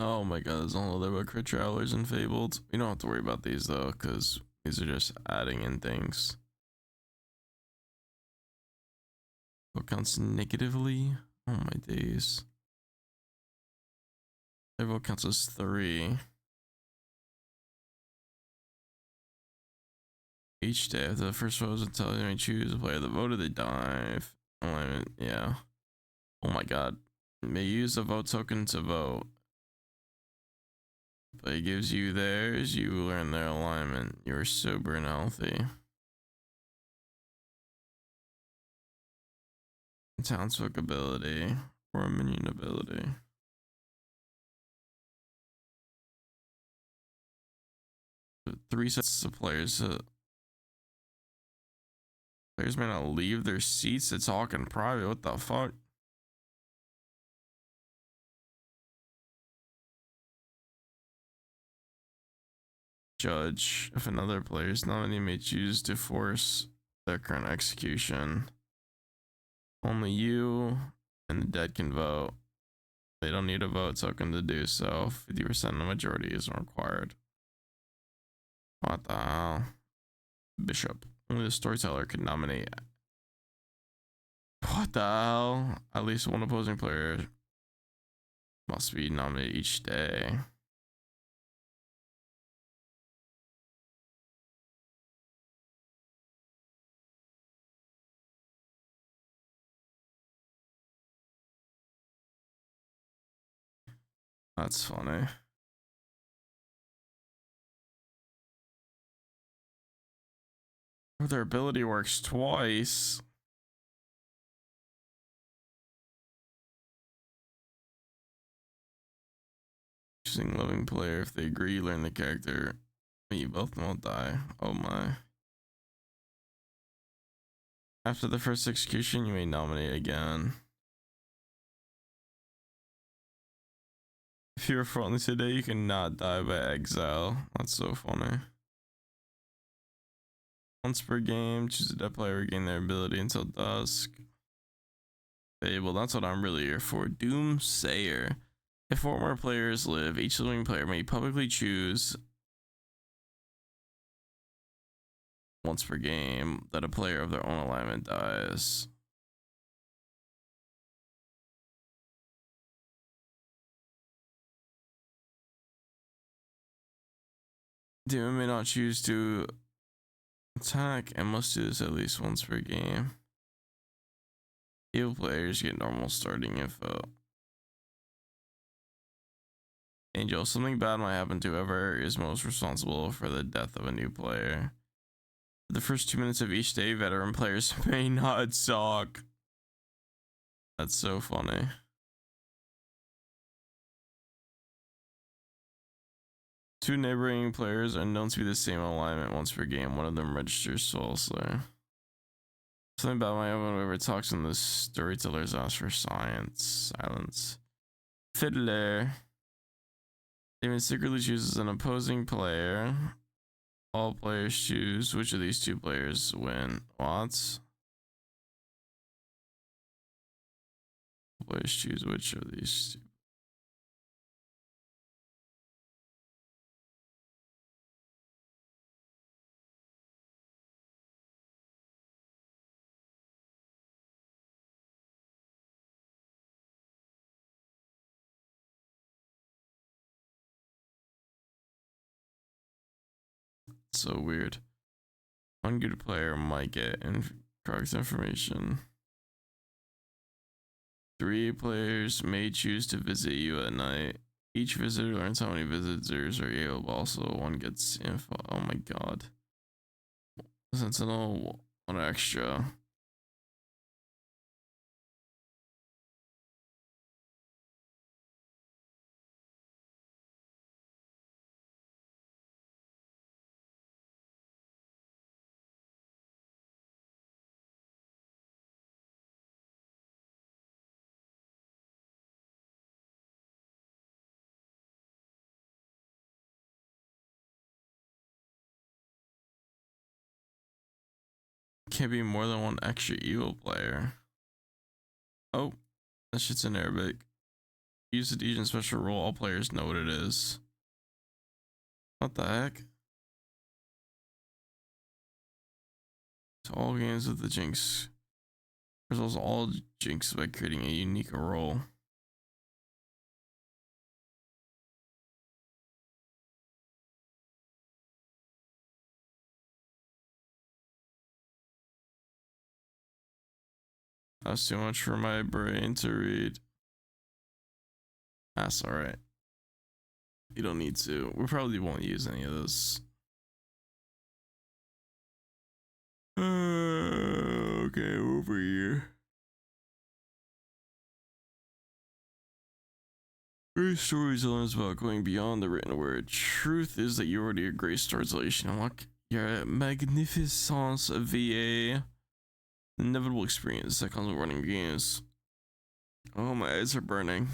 Oh my god, there's all other crit travelers and fabled. We don't have to worry about these though, because these are just adding in things. What counts negatively? Oh my days. Their vote counts as 3. Each day after the first vote is until they may choose a player that voted, they dive. Alignment, yeah. Oh my god. May use a vote token to vote. But it gives you theirs, you learn their alignment. You're sober and healthy. Townsfolk ability or a minion ability. Three sets of players. Players may not leave their seats to talk in private. What the fuck? Judge. If another player's nominee may choose to force their current execution. Only you and the dead can vote. They don't need a vote token to do so. 50% of the majority isn't required. What the hell? Bishop. Only the storyteller can nominate. What the hell? At least one opposing player must be nominated each day. That's funny. Or their ability works twice. Choosing living player. If they agree, learn the character. You both won't die. Oh my. After the first execution, you may nominate again. If you're friendly today, you cannot die by exile. That's so funny. Once per game, choose a dead player, regain their ability until dusk. Well, that's what I'm really here for. Doomsayer. If 4 more players live, each living player may publicly choose once per game that a player of their own alignment dies. Demon may not choose to attack and must do this at least once per game. Evil players get normal starting info. Angel, something bad might happen to whoever is most responsible for the death of a new player. For the first 2 minutes of each day, veteran players may not talk. That's so funny. Two neighboring players are known to be the same alignment once per game. One of them registers falsely. Something about my own whoever talks in the storytellers ask for silence. Fiddler. Demon secretly chooses an opposing player. All players choose which of these 2 players win. What? Players choose which of these 2. So weird. One good player might get correct information. 3 players may choose to visit you at night. Each visitor learns how many visitors are available. Also, one gets info. Oh my god. Sentinel, 1 extra. Can't be more than 1 extra evil player. Oh, that shit's in Arabic. Use the Legion special rule. All players know what it is. What the heck? To all games with the Jinx. Resolves all Jinx by creating a unique role. That's too much for my brain to read. That's alright. You don't need to. We probably won't use any of this. Okay, over here. Great storytelling is about going beyond the written word. Truth is that you're already a great storytelling. Unlock your magnificence via inevitable experience that comes with running games. Oh, my eyes are burning.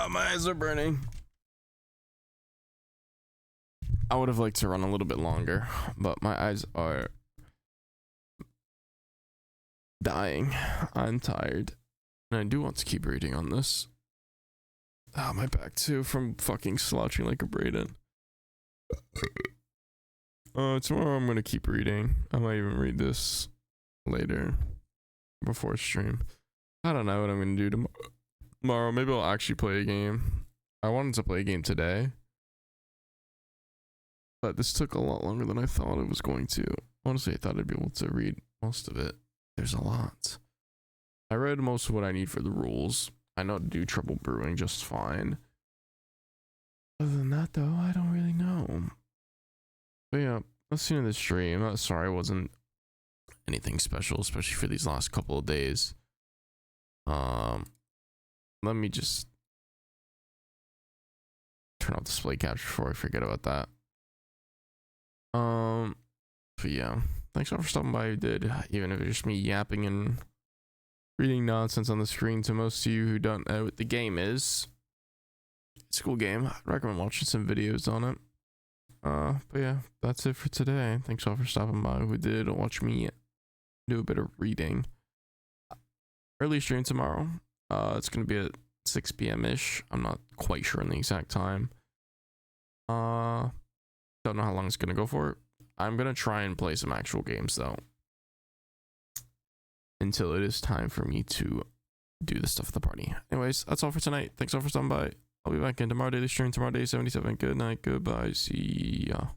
My eyes are burning. I would have liked to run a little bit longer, but my eyes are dying. I'm tired. And I do want to keep reading on this. My back too from fucking slouching like a Brayden. Tomorrow I'm gonna keep reading. I might even read this later before stream. I don't know what I'm gonna do tomorrow. Maybe I'll actually play a game. I wanted to play a game today, but this took a lot longer than I thought it was going to. Honestly, I thought I'd be able to read most of it. There's a lot. I read most of what I need for the rules. I know how to do Trouble Brewing just fine. Other than that, though, I don't really know. But yeah, let's see in the stream. I'm sorry it wasn't anything special, especially for these last couple of days. Let me just turn off display capture before I forget about that. But yeah, thanks all for stopping by. You did, even if it's just me yapping and reading nonsense on the screen. To most of you who don't know what the game is, it's a cool game. I'd recommend watching some videos on it. But yeah, that's it for today. Thanks all for stopping by. Who did watch me do a bit of reading. Early stream tomorrow. It's gonna be at 6 p.m. ish. I'm not quite sure on the exact time. Don't know how long it's gonna go for. I'm gonna try and play some actual games though, until it is time for me to do the stuff at the party. Anyways, that's all for tonight. Thanks all for stopping by. I'll be back in tomorrow daily stream, tomorrow day 77. Good night, goodbye, see ya.